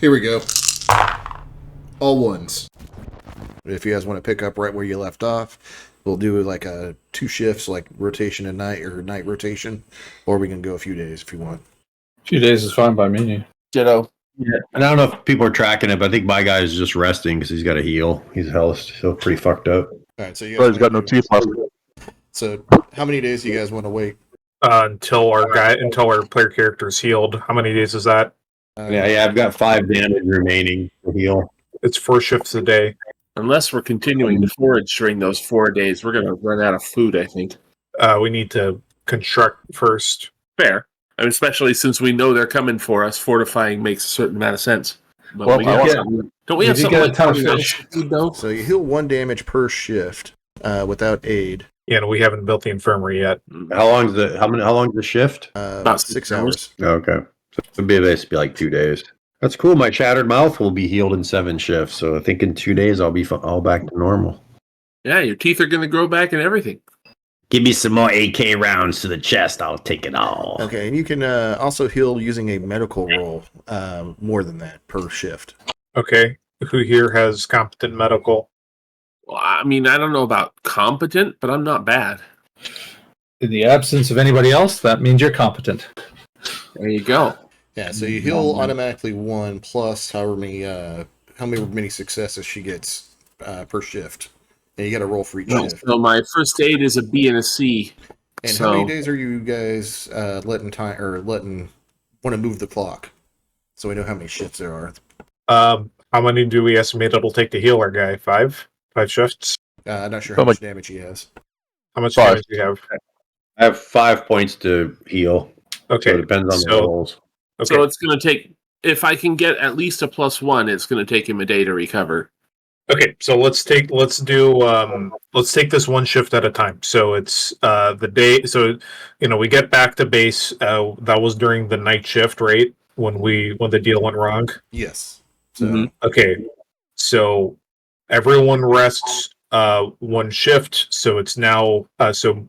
Here we go. All ones. If you guys want to pick up right where you left off, we'll do like a 2 shifts, like rotation at night or night rotation, or we can go a few days if you want. A few days is fine by me. Ditto. Yeah, and I don't know if people are tracking it, but I think my guy is just resting because he's got a heel. He's still pretty fucked up. All right, so you But guys he's got no teeth left. So, how many days do you guys want to wait? Until our player character is healed. How many days is that? Yeah, I've got 5 damage remaining for heal. It's 4 shifts a day. Unless we're continuing to forage during those 4 days, we're going to run out of food, I think. We need to construct first. Fair. And especially since we know they're coming for us, fortifying makes a certain amount of sense. But Well, we I don't we have something like fish? So you heal 1 damage per shift without aid. Yeah, and we haven't built the infirmary yet. How long's the shift? About 6 hours. Okay, so it'll be basically like 2 days. That's cool. My shattered mouth will be healed in 7 shifts, so I think in 2 days I'll be all back to normal. Yeah, your teeth are going to grow back and everything. Give me some more AK rounds to the chest. I'll take it all. Okay, and you can also heal using a medical roll, more than that per shift. Okay. Who here has competent medical? Well, I mean, I don't know about competent, but I'm not bad. In the absence of anybody else, that means you're competent. There you go. Yeah, so you heal automatically 1 plus however many successes she gets per shift. And you got to roll for each shift. So my first aid is a B and a C. And how many days are you guys letting want to move the clock? So we know how many shifts there are. How many do we estimate it'll take to heal our guy? 5? 5 shifts? I'm not sure how much damage he has. How much 5. damage do you have? I have 5 points to heal. Okay. So it depends on the rolls. Okay. So it's going to take, if I can get at least a +1, it's going to take him a day to recover. Okay, so let's take this 1 shift at a time. So it's the day. So we get back to base. That was during the night shift, right? When the deal went wrong. Yes. So Okay, so everyone rests 1 shift. So it's now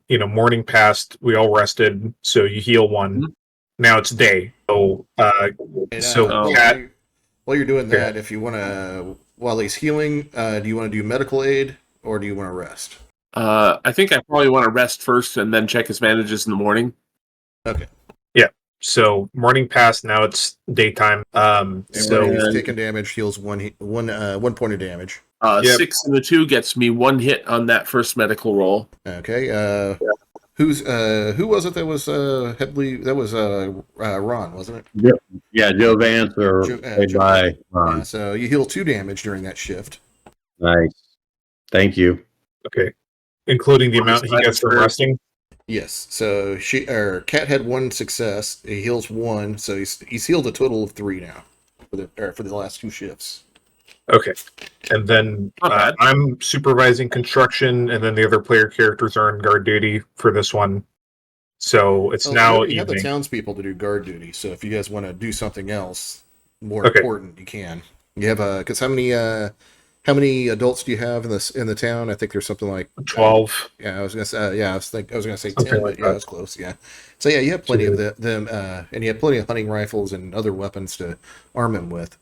morning passed. We all rested. So you heal 1. Now it's day. So while you're doing that, if you want to. While he's healing, do you want to do medical aid or do you want to rest? I think I probably want to rest first and then check his bandages in the morning. Okay. Yeah. So morning passed. Now it's daytime. So he's taking damage. Heals 1 point of damage. 6 and a 2 gets me 1 hit on that first medical roll. Okay. Who was it that was heavily? That was Ron, wasn't it? Yep. Yeah, Joe Vance or played by Ron. Yeah, so you heal 2 damage during that shift. Nice. Thank you. Okay. Including the amount he gets from resting? Yes. So Cat had 1 success. He heals 1, so he's healed a total of 3 now for the last 2 shifts. Okay. And then I'm supervising construction, and then the other player characters are on guard duty for this one. So it's now you have the evening. townspeople to do guard duty. So if you guys want to do something else more important, you can. You have because how many adults do you have in the town? I think there's something like 12. I was gonna say. I was gonna say 10, Something but like yeah, that's close. Yeah. So yeah, you have plenty of them, and you have plenty of hunting rifles and other weapons to arm him with.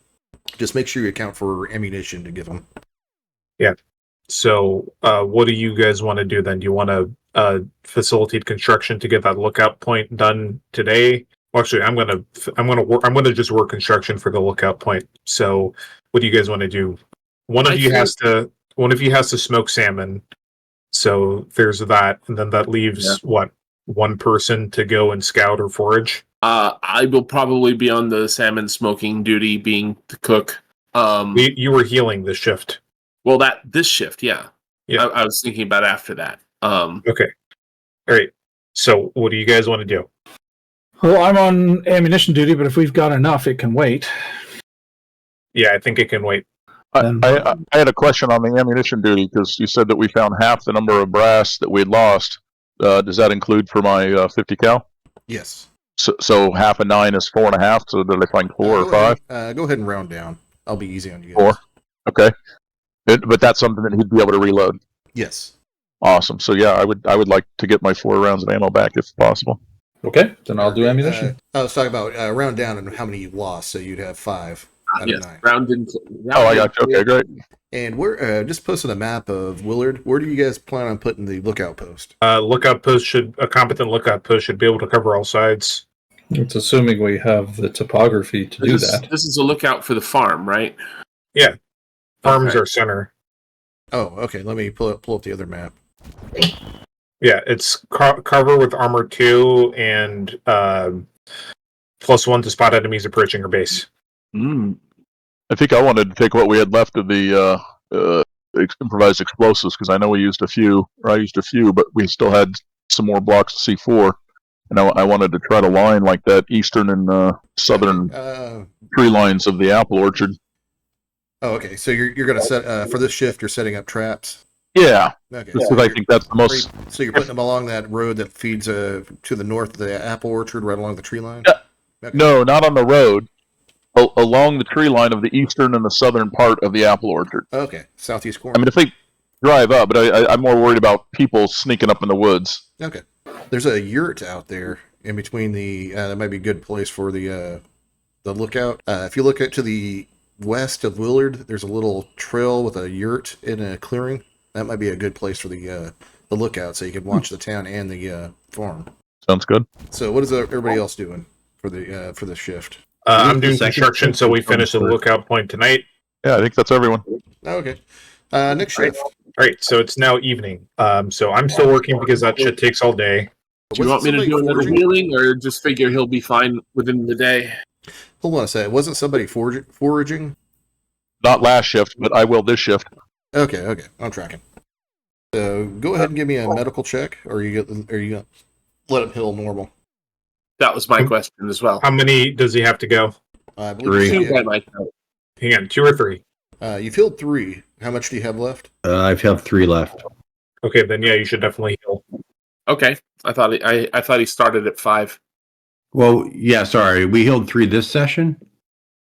Just make sure you account for ammunition to give them. Yeah. So what do you guys want to do then? Do you want to facilitate construction to get that lookout point done today? Well, actually, I'm gonna just work construction for the lookout point. So what do you guys want to do? One of you has to smoke salmon. So there's that, and then that leaves 1 person to go and scout or forage. I will probably be on the salmon smoking duty, being the cook. You were healing this shift. Well, this shift, yeah. I was thinking about after that. Okay. All right. So what do you guys want to do? Well, I'm on ammunition duty, but if we've got enough, it can wait. Yeah, I think it can wait. I had a question on the ammunition duty because you said that we found half the number of brass that we had lost. Does that include for my 50 cal? Yes. So half of 9 is 4.5. So did I find 4 or 5? Go ahead and round down. I'll be easy on you guys. 4. Okay. But that's something that he'd be able to reload. Yes. Awesome. So yeah, I would like to get my 4 rounds of ammo back if possible. Okay, then I'll do ammunition. I was talking about round down and how many you lost, so you'd have 5 out Yes, of 9. round in. Oh, I got you. Okay, great. And we're just posted a map of Willard. Where do you guys plan on putting the lookout post? A competent lookout post should be able to cover all sides. It's assuming we have the topography to do that. This is a lookout for the farm, right? Yeah. Farms Okay. are center. Oh, okay. Let me pull up the other map. Yeah, it's cover with armor 2 and +1 to spot enemies approaching our base. I think I wanted to take what we had left of the improvised explosives because I know we used a few, or I used a few, but we still had some more blocks of C4. And I wanted to try to line like that eastern and southern tree lines of the apple orchard. Oh, okay. So you're going to set for this shift. You're setting up traps. Yeah, Okay. because I think that's the most. So you're putting them along that road that feeds to the north of the apple orchard, right along the tree line. Yeah. Okay. No, not on the road. Along the tree line of the eastern and the southern part of the apple orchard. Okay. Southeast corner. I mean, if they drive up, but I'm more worried about people sneaking up in the woods. Okay. There's a yurt out there in between the. That might be a good place for the lookout. If you look to the west of Willard, there's a little trail with a yurt in a clearing. That might be a good place for the lookout, so you can watch the town and the farm. Sounds good. So, what is everybody else doing for the shift? I'm doing construction, so we finish the lookout point tonight. Yeah, I think that's everyone. Okay. Next shift. All right, so it's now evening. So I'm still working because that shit takes all day. Do you want me to do another healing, or just figure he'll be fine within the day? Hold on a second. Wasn't somebody foraging? Not last shift, but I will this shift. Okay. I'm tracking. So go ahead and give me a medical check, or you gonna let him heal normal? That was my question as well. How many does he have to go? I believe 3. Two by my count. Hang on, 2 or 3? You've healed 3. How much do you have left? I've had 3 left. Okay, then yeah, you should definitely heal. Okay, I thought he started at 5. Well, yeah, sorry. We healed 3 this session.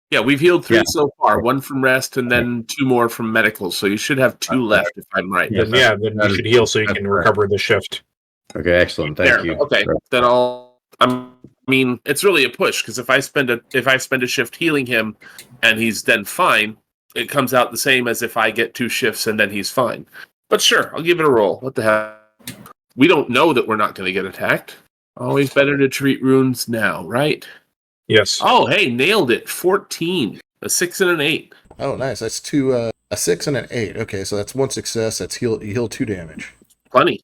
Yeah, we've healed 3 Yeah. so far. 1 from rest, and then 2 more from medical. So you should have 2 left, if I'm right. Yeah. Then then that you is- should heal so you that's can correct. recover the shift. Okay, excellent. Thank There, you. okay, then it's really a push because if I spend a shift healing him, and he's then fine, it comes out the same as if I get 2 shifts and then he's fine. But sure, I'll give it a roll. What the hell? We don't know that we're not going to get attacked. Always better to treat runes now, right? Yes. Oh, hey, nailed it. 14. A 6 and an 8. Oh, nice. That's 2. A 6 and an 8. Okay, so that's 1 success. That's you heal 2 damage. Plenty.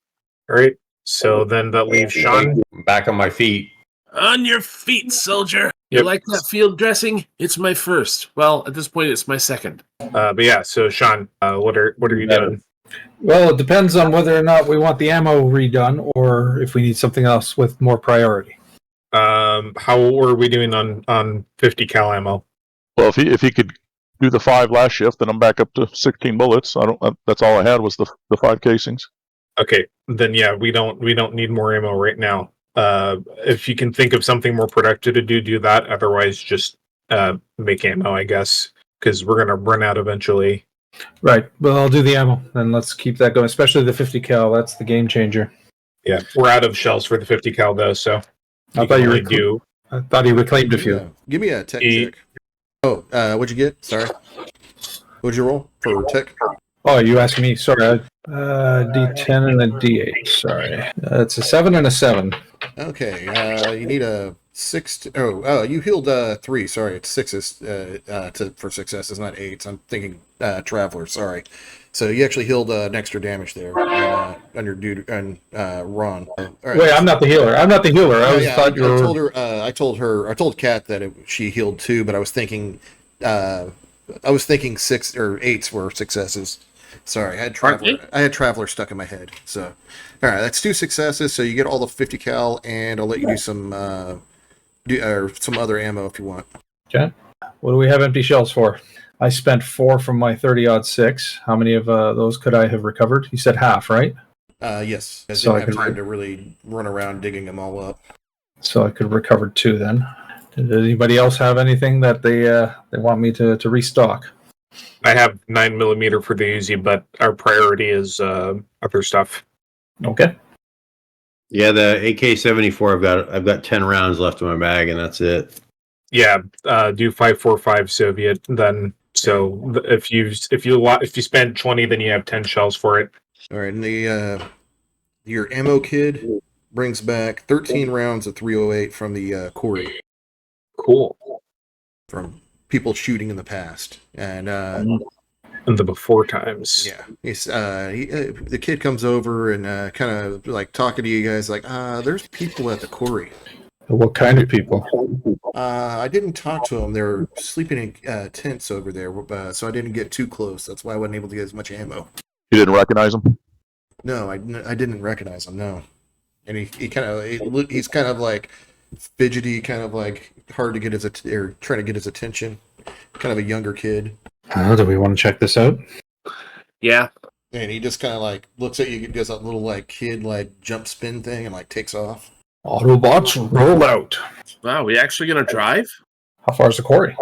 All right. So then that leaves Sean. I'm back on my feet. On your feet, soldier. You Yep. like that field dressing? It's my first. Well, at this point, it's my second. But yeah, so Sean, what are you doing? Well, it depends on whether or not we want the ammo redone or if we need something else with more priority. How are we doing on 50 cal ammo? Well, if he could do the 5 last shift, then I'm back up to 16 bullets. That's all I had was the 5 casings. Okay, then yeah, we don't need more ammo right now. If you can think of something more productive to do that. Otherwise, just make ammo, I guess, because we're gonna run out eventually. Right. Well, I'll do the ammo, and let's keep that going, especially the 50 cal. That's the game changer. Yeah, we're out of shells for the 50 cal though, so I thought you only do. I thought he reclaimed a few. Yeah. Give me a tech E- check. Oh, what'd you get? Sorry. What'd you roll for tech? Oh, you asked me. Sorry. D10 and a D8. Sorry. It's a 7 and a 7. Okay. You need a 6. You healed 3. Sorry, it's 6s for successes, not 8s. I'm thinking traveler. Sorry. So you actually healed an extra damage there on your dude on Ron. All right. Wait, I'm not the healer. I Oh, was thought you were. I told Kat that she healed 2, but I was thinking 6 or 8s were successes. Sorry, I had traveler stuck in my head. So, all right, that's 2 successes. So you get all the 50 cal, and I'll let you do some some other ammo if you want. Okay. What do we have empty shells for? I spent 4 from my 30-06. How many of those could I have recovered? You said half, right? Yes. I So I didn't have could time to really run around digging them all up. So I could recover 2 then. Did anybody else have anything that they want me to restock? I have 9mm for the Uzi, but our priority is other stuff. Okay. Yeah, the AK-74. I've got 10 rounds left in my bag, and that's it. Yeah, do 545 Soviet then. So if you spend 20, then you have 10 shells for it. All right, and your ammo kid brings back 13 rounds of 308 from the quarry Cool. from people shooting in the past, and In the before times. yeah, the kid comes over and kind of like talking to you guys, like, there's people at the quarry. What kind of people? I didn't talk to them. They're sleeping in tents over there, so I didn't get too close. That's why I wasn't able to get as much ammo. You didn't recognize him? No, I didn't recognize him. No, and he's kind of like fidgety, kind of like hard to get or trying to get his attention. Kind of a younger kid. Do we want to check this out? Yeah. And he just kind of like looks at you, does that little like kid like jump spin thing, and like takes off. Autobots, roll out. Wow, we actually gonna drive? How far is the quarry?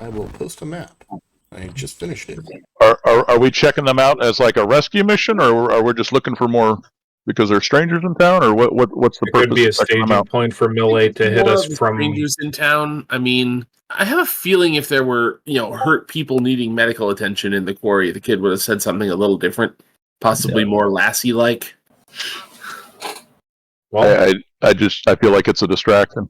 I will post a map. I just finished it. Are we checking them out as like a rescue mission, or are we just looking for more because they're strangers in town, or what's the It purpose? could be a of checking them staging out? point for Millet to hit More us of the from. strangers in town. I mean, I have a feeling if there were, hurt people needing medical attention in the quarry, the kid would have said something a little different, possibly more Lassie-like. Well, I feel like it's a distraction.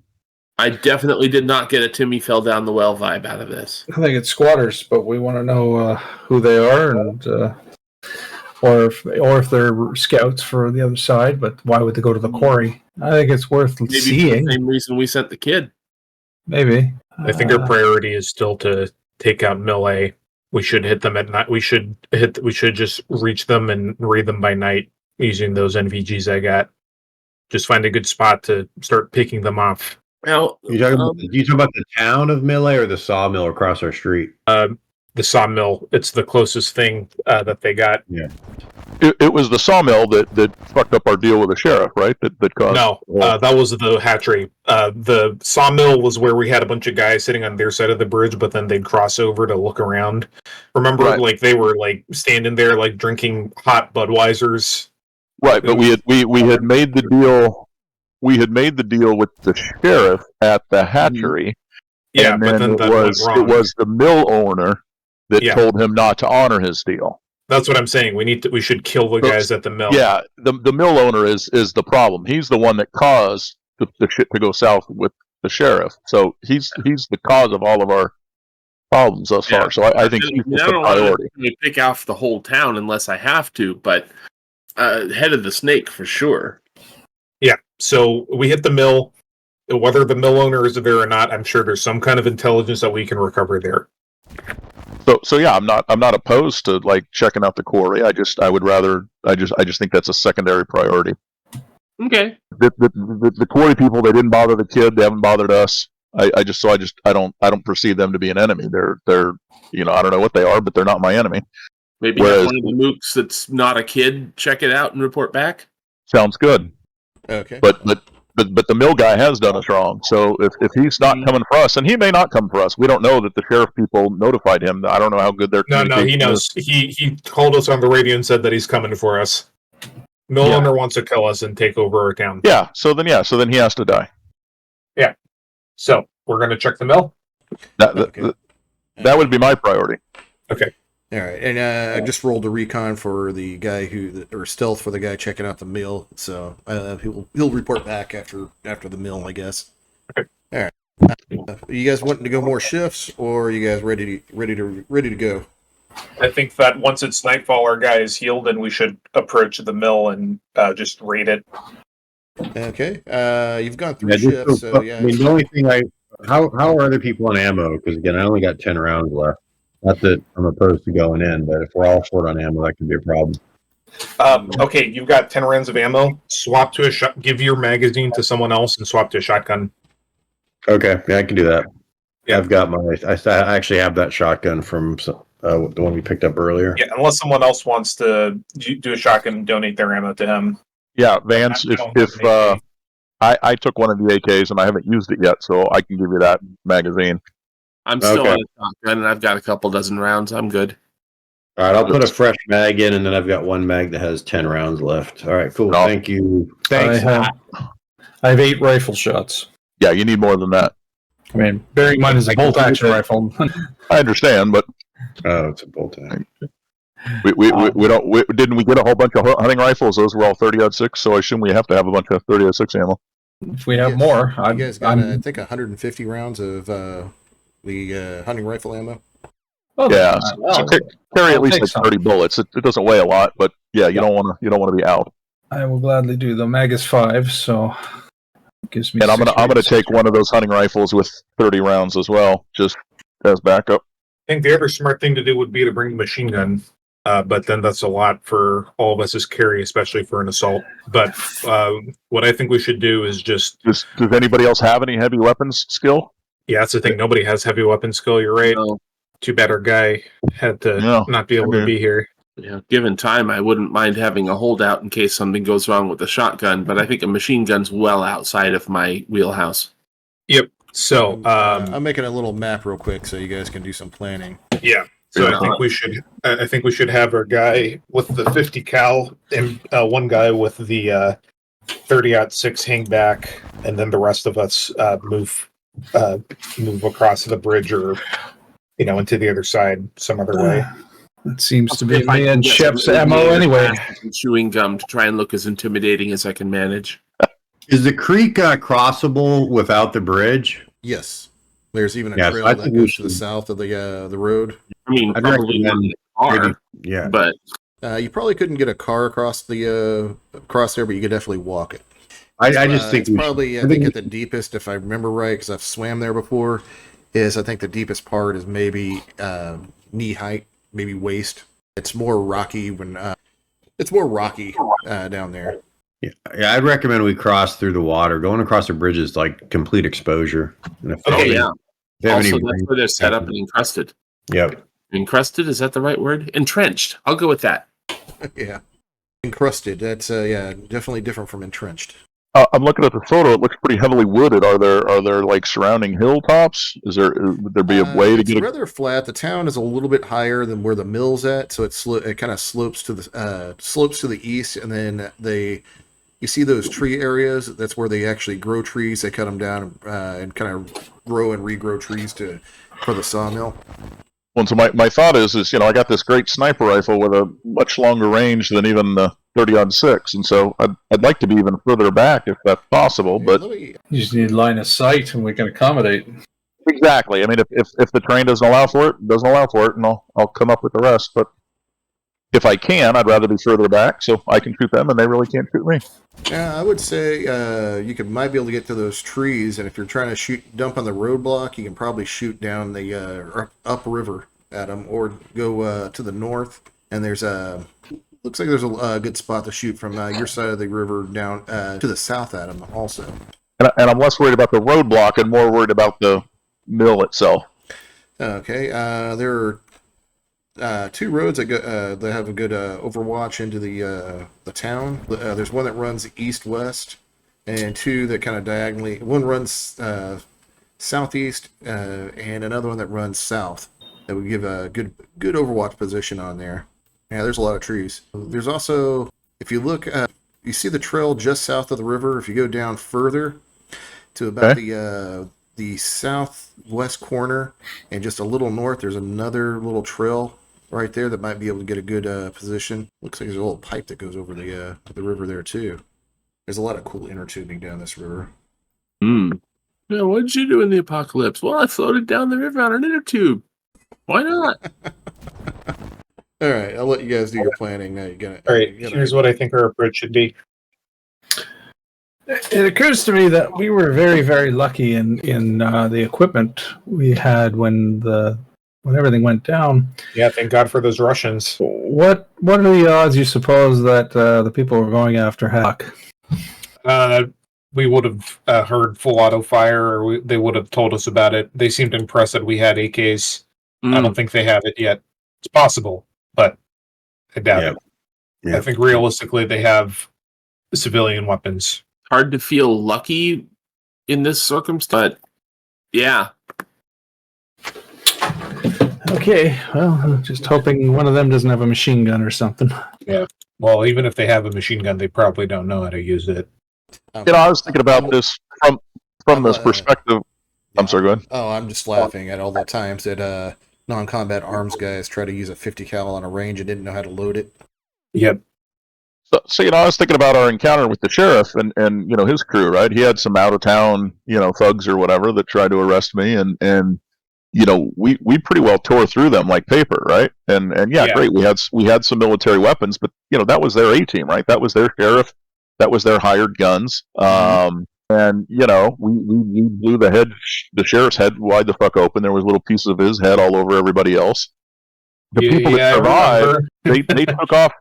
I definitely did not get a Timmy fell down the well vibe out of this. I think it's squatters, but we want to know who they are and or if they're scouts for the other side. But why would they go to the quarry? I think it's worth Maybe for seeing. the same reason we sent the kid. Maybe. I think our priority is still to take out Millet. We should hit them at night. We should just reach them and raid them by night using those NVGs I got. Just find a good spot to start picking them off. Well, You talking about the town of Millet or the sawmill across our street? The sawmill. It's the closest thing that they got. Yeah. It was the sawmill that fucked up our deal with the sheriff, right? That caused. No, that was the hatchery. The sawmill was where we had a bunch of guys sitting on their side of the bridge, but then they'd cross over to look around. Remember, Right. like they were like standing there, like drinking hot Budweisers. Right, but we had made the deal. We had made the deal with the sheriff at the hatchery. Yeah, and but then then that it went wrong. was the mill owner that Yeah. told him not to honor his deal. That's what I'm saying. We should kill the guys at the mill. Yeah, the mill owner is the problem. He's the one that caused the shit to go south with the sheriff. So he's the cause of all of our problems thus far. So I think he's I the don't want priority. to pick off the whole town unless I have to, but head of the snake for sure. Yeah. So we hit the mill. Whether the mill owner is there or not, I'm sure there's some kind of intelligence that we can recover there. So yeah, I'm not opposed to like checking out the quarry. I just think that's a secondary priority. Okay. The quarry people, they didn't bother the kid. They haven't bothered us. I don't perceive them to be an enemy. They're I don't know what they are, but they're not my enemy. Maybe have one of the mooks that's not a kid check it out and report back. Sounds good. Okay. But the mill guy has done us wrong. So if he's not coming for us, and he may not come for us, we don't know that the sheriff people notified him. I don't know how good their No, he communication knows. is. He called us on the radio and said that he's coming for us. Mill owner wants to kill us and take over our town. Yeah. So then he has to die. So we're going to check the mill. Okay. That would be my priority. Okay. All right, and I just rolled a recon for the guy or stealth for the guy checking out the mill. So he'll report back after the mill, I guess. Okay. All right. You guys wanting to go more shifts, or are you guys ready to go? I think that once it's nightfall, our guy is healed, and we should approach the mill and just raid it. Okay. You've gone 3 shifts, so yeah. I mean, the only thing how are other people on ammo? Because again, I only got 10 rounds left. Not that I'm opposed to going in, but if we're all short on ammo, that can be a problem. Okay, you've got 10 rounds of ammo. Swap to give your magazine to someone else and swap to a shotgun. Okay, yeah, I can do that. Yeah. I've got I actually have that shotgun from the one we picked up earlier. Yeah, unless someone else wants to do a shotgun and donate their ammo to him. Yeah, Vance. If I took one of the AKs and I haven't used it yet, so I can give you that magazine. I'm still Okay. on a shotgun, and I've got a couple dozen rounds. I'm good. All right, I'll put a fresh mag in, and then I've got one mag that has 10 rounds left. All right, cool. No. Thank you. Thanks. I have 8 rifle shots. Yeah, you need more than that. I mean, bearing in mind it's a bolt action rifle. I understand, but Oh, it's a bolt action. didn't we get a whole bunch of hunting rifles? Those were all 30-06, so I assume we have to have a bunch of 30-06 ammo. If we have more, you guys got I think 150 rounds of the hunting rifle ammo. Oh, Yeah, so carry at least like 30 bullets. It doesn't weigh a lot, but yeah, you don't want to be out. I will gladly do. The mag is 5, so it gives me. And I'm gonna take one of those hunting rifles with 30 rounds as well, just as backup. I think the other smart thing to do would be to bring the machine gun, but then that's a lot for all of us as carry, especially for an assault. But what I think we should do is just... Does anybody else have any heavy weapons skill? Yeah, that's the thing. Nobody has heavy weapon skill. You're right. No. Too bad our guy had to not be able to be here. Yeah, given time, I wouldn't mind having a holdout in case something goes wrong with the shotgun, but I think a machine gun's well outside of my wheelhouse. Yep. So I'm making a little map real quick so you guys can do some planning. yeah. So I think we should. I think we should have our guy with the 50 cal and one guy with the 30-06 hang back, and then the rest of us move across the bridge or into the other side some other way. It seems to be me and Shep's ammo anyway. Chewing gum to try and look as intimidating as I can manage. Is the creek crossable without the bridge? Yes, there's even a Yeah, trail so I that think we goes to the should- south of the road. I mean, I'd probably not recommend far, maybe- Yeah. but You probably couldn't get a car across there, but you could definitely walk it. I just think it's we probably should- I think at the deepest, if I remember right, because I've swam there before. I think the deepest part is maybe knee height, maybe waist. It's more rocky down there. Yeah, I'd recommend we cross through the water. Going across the bridge is like complete exposure. And if okay, yeah. they have Also, any- that's where they're set up and encrusted. Yep. Encrusted, is that the right word? Entrenched. I'll go with that. Yeah, encrusted. That's definitely different from entrenched. I'm looking at the photo. It looks pretty heavily wooded. Are there like surrounding hilltops? Would there be a way to it's get? rather flat. The town is a little bit higher than where the mill's at, so it kind of slopes to the east, and then you see those tree areas. That's where they actually grow trees. They cut them down and kind of grow and regrow trees for the sawmill. Well, so my thought is I got this great sniper rifle with a much longer range than even the 30-06, and so I'd like to be even further back if that's possible. But You just need line of sight, and we can accommodate. exactly, I mean, if the terrain doesn't allow for it, and I'll come up with the rest. But if I can, I'd rather be further back so I can shoot them, and they really can't shoot me. Yeah, I would say you might be able to get to those trees, and if you're trying to dump on the roadblock, you can probably shoot down the upriver at them, or go to the north. And looks like there's a good spot to shoot from your side of the river down to the south at them also. And I'm less worried about the roadblock and more worried about the mill itself. Okay, there are 2 roads that have a good overwatch into the town. There's one that runs east-west, and 2 that kind of diagonally. One runs southeast, and another one that runs south. That would give a good overwatch position on there. Yeah, there's a lot of trees. There's also, if you look, you see the trail just south of the river. If you go down further to about the southwest corner and just a little north, there's another little trail right there that might be able to get a good position. Looks like there's a little pipe that goes over the river there too. There's a lot of cool inner tubing down this river. Yeah, what did you do in the apocalypse? Well, I floated down the river on an inner tube. Why not? All right, I'll let you guys do your planning. Now All right, here's what I think our approach should be. It occurs to me that we were very, very lucky in the equipment we had when everything went down. Yeah, thank God for those Russians. What are the odds you suppose that the people we're going after had? We would have heard full auto fire, or they would have told us about it. They seemed impressed that we had AKs. I don't think they have it yet. It's possible, but I doubt it. Yeah. I think realistically they have civilian weapons. Hard to feel lucky in this circumstance, but yeah. Okay, well, just hoping one of them doesn't have a machine gun or something. Yeah. Well, even if they have a machine gun, they probably don't know how to use it. I was thinking about this from this perspective. I'm sorry, go ahead. Oh, I'm just laughing at all the times that non-combat arms guys try to use a 50 cal on a range and didn't know how to load it. Yep. So I was thinking about our encounter with the sheriff and his crew, right? He had some out of town, thugs or whatever that tried to arrest me, and we pretty well tore through them like paper, right? And yeah, great. We had some military weapons, but that was their A team, right? That was their sheriff, that was their hired guns. And we blew the sheriff's head wide the fuck open. There was little pieces of his head all over everybody else. The people that survived,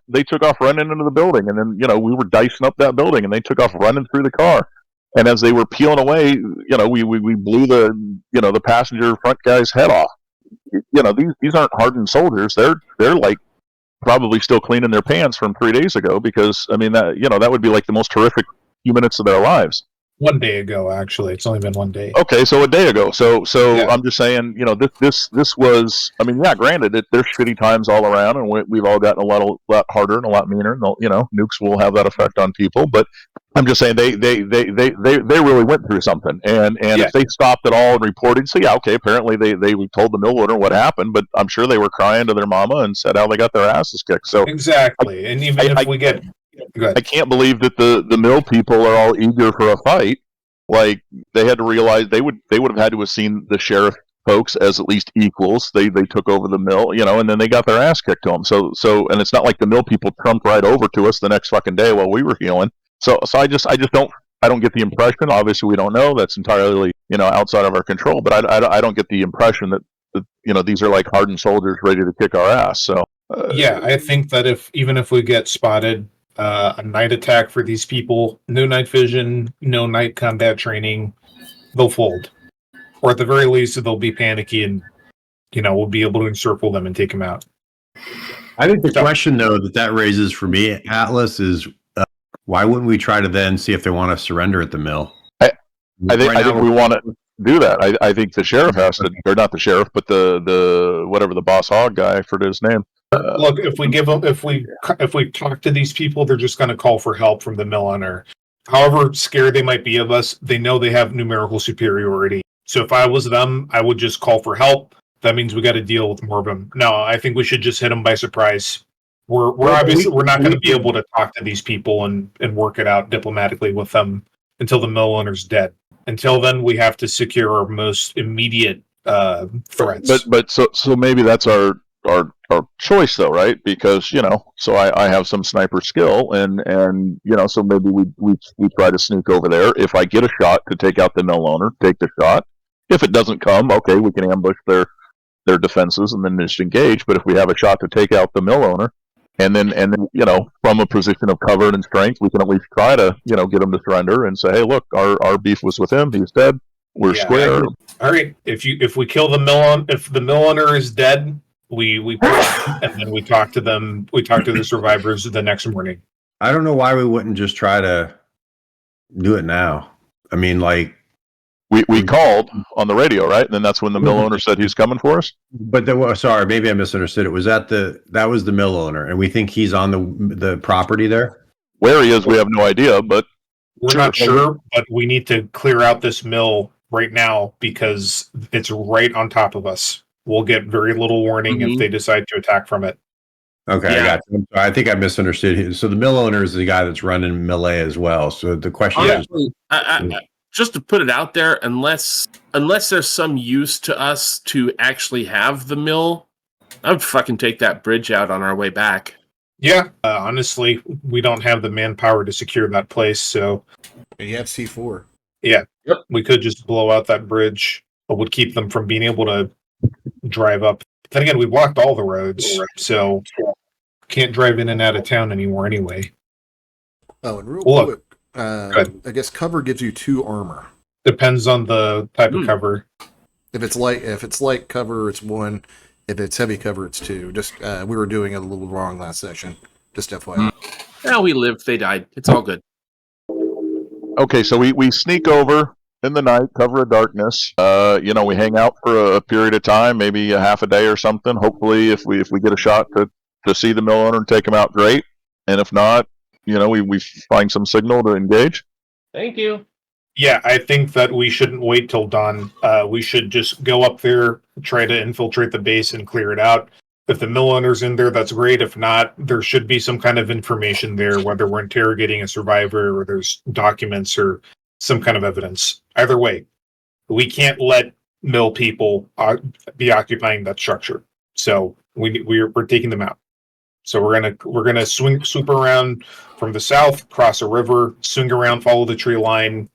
they took off running into the building, and then we were dicing up that building, and they took off running through the car. And as they were peeling away, we blew the passenger front guy's head off. These aren't hardened soldiers. They're like probably still cleaning their pants from 3 days ago, because that would be like the most horrific few minutes of their lives. 1 day ago, actually. It's only been 1 day. Okay, so a day ago. So yeah. I'm just saying, this was. I mean, yeah, granted, there's shitty times all around, and we've all gotten a lot harder and a lot meaner. And nukes will have that effect on people. But I'm just saying, they really went through something. And if they stopped at all and reported, so yeah, okay, apparently they told the mill owner what happened, but I'm sure they were crying to their mama and said how they got their asses kicked. So exactly, and even if we get. I can't believe that the mill people are all eager for a fight. Like, they had to realize they would have had to have seen the sheriff folks as at least equals. They took over the mill, and then they got their ass kicked to them. So and it's not like the mill people trumped right over to us the next fucking day while we were healing. So I just don't get the impression. Obviously, we don't know. That's entirely outside of our control. But I don't get the impression that these are like hardened soldiers ready to kick our ass. So I think that even if we get spotted. A night attack for these people, no night vision, no night combat training, they'll fold. Or at the very least, they'll be panicky and, we'll be able to encircle them and take them out. I think the question, though, that raises for me, Atlas, is why wouldn't we try to then see if they want to surrender at the mill? I think we want to do that. I think the sheriff has to, or not the sheriff, but the whatever, the boss hog guy, I forget his name. Look, if we talk to these people, they're just going to call for help from the mill owner. However scared they might be of us, they know they have numerical superiority. So if I was them, I would just call for help. That means we got to deal with more of them. No, I think we should just hit them by surprise. We're not going to be able to talk to these people and work it out diplomatically with them until the mill owner's dead. Until then, we have to secure our most immediate threats. But so maybe that's our choice, though, right? Because so I have some sniper skill, and so maybe we try to sneak over there. If I get a shot to take out the mill owner, take the shot. If it doesn't come, okay, we can ambush their defenses and then just engage. But if we have a shot to take out the mill owner, and then from a position of cover and strength, we can at least try to get him to surrender and say, hey, look, our beef was with him. He's dead. We're square. All right. If we kill the mill owner, if the mill owner is dead. We and then we talk to them. We talk to the survivors the next morning. I don't know why we wouldn't just try to do it now. I mean, like we called on the radio, right? And then that's when the mill owner said he's coming for us. But sorry, maybe I misunderstood. It was that was the mill owner, and we think he's on the property there. Where he is, we have no idea, but we're not sure. But we need to clear out this mill right now because it's right on top of us. We'll get very little warning if they decide to attack from it. Okay, yeah. I got you. I think I misunderstood. So the mill owner is the guy that's running melee as well. So the question is, just to put it out there, unless there's some use to us to actually have the mill, I would fucking take that bridge out on our way back. Yeah, honestly, we don't have the manpower to secure that place, so you have C4. Yeah, we could just blow out that bridge. It would keep them from being able to drive up. Then again, we blocked all the roads, so can't drive in and out of town anymore anyway. Oh, and real quick, I guess cover gives you 2 armor. Depends on the type of cover. If it's light cover, it's 1. If it's heavy cover, it's 2. Just we were doing it a little wrong last session. Just FYI. Well, we lived. They died. It's all good. Okay, so we sneak over in the night, cover of darkness. We hang out for a period of time, maybe a half a day or something. Hopefully, if we get a shot to see the mill owner and take him out, great. And if not, we find some signal to engage. Thank you. Yeah, I think that we shouldn't wait till dawn. We should just go up there, try to infiltrate the base and clear it out. If the mill owner's in there, that's great. If not, there should be some kind of information there, whether we're interrogating a survivor or there's documents or some kind of evidence. Either way, we can't let mill people be occupying that structure. So we're taking them out. So we're gonna swoop around from the south, cross a river, swing around, follow the tree line,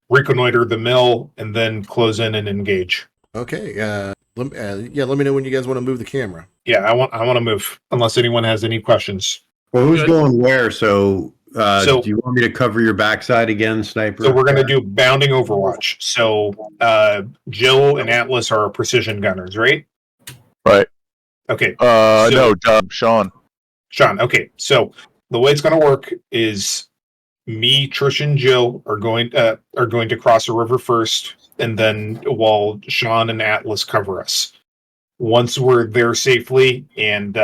reconnoiter the mill, and then close in and engage. Okay. Let me know when you guys want to move the camera. Yeah, I want to move. Unless anyone has any questions. Well, who's Good. going where? So, So- do you want me to cover your backside again, Sniper? So we're gonna do bounding Overwatch. So Jill and Atlas are precision gunners, right? Right. Okay. No, Sean. Sean, okay. So the way it's going to work is me, Trish, and Jill are going to cross a river first, and then while Sean and Atlas cover us. Once we're there safely and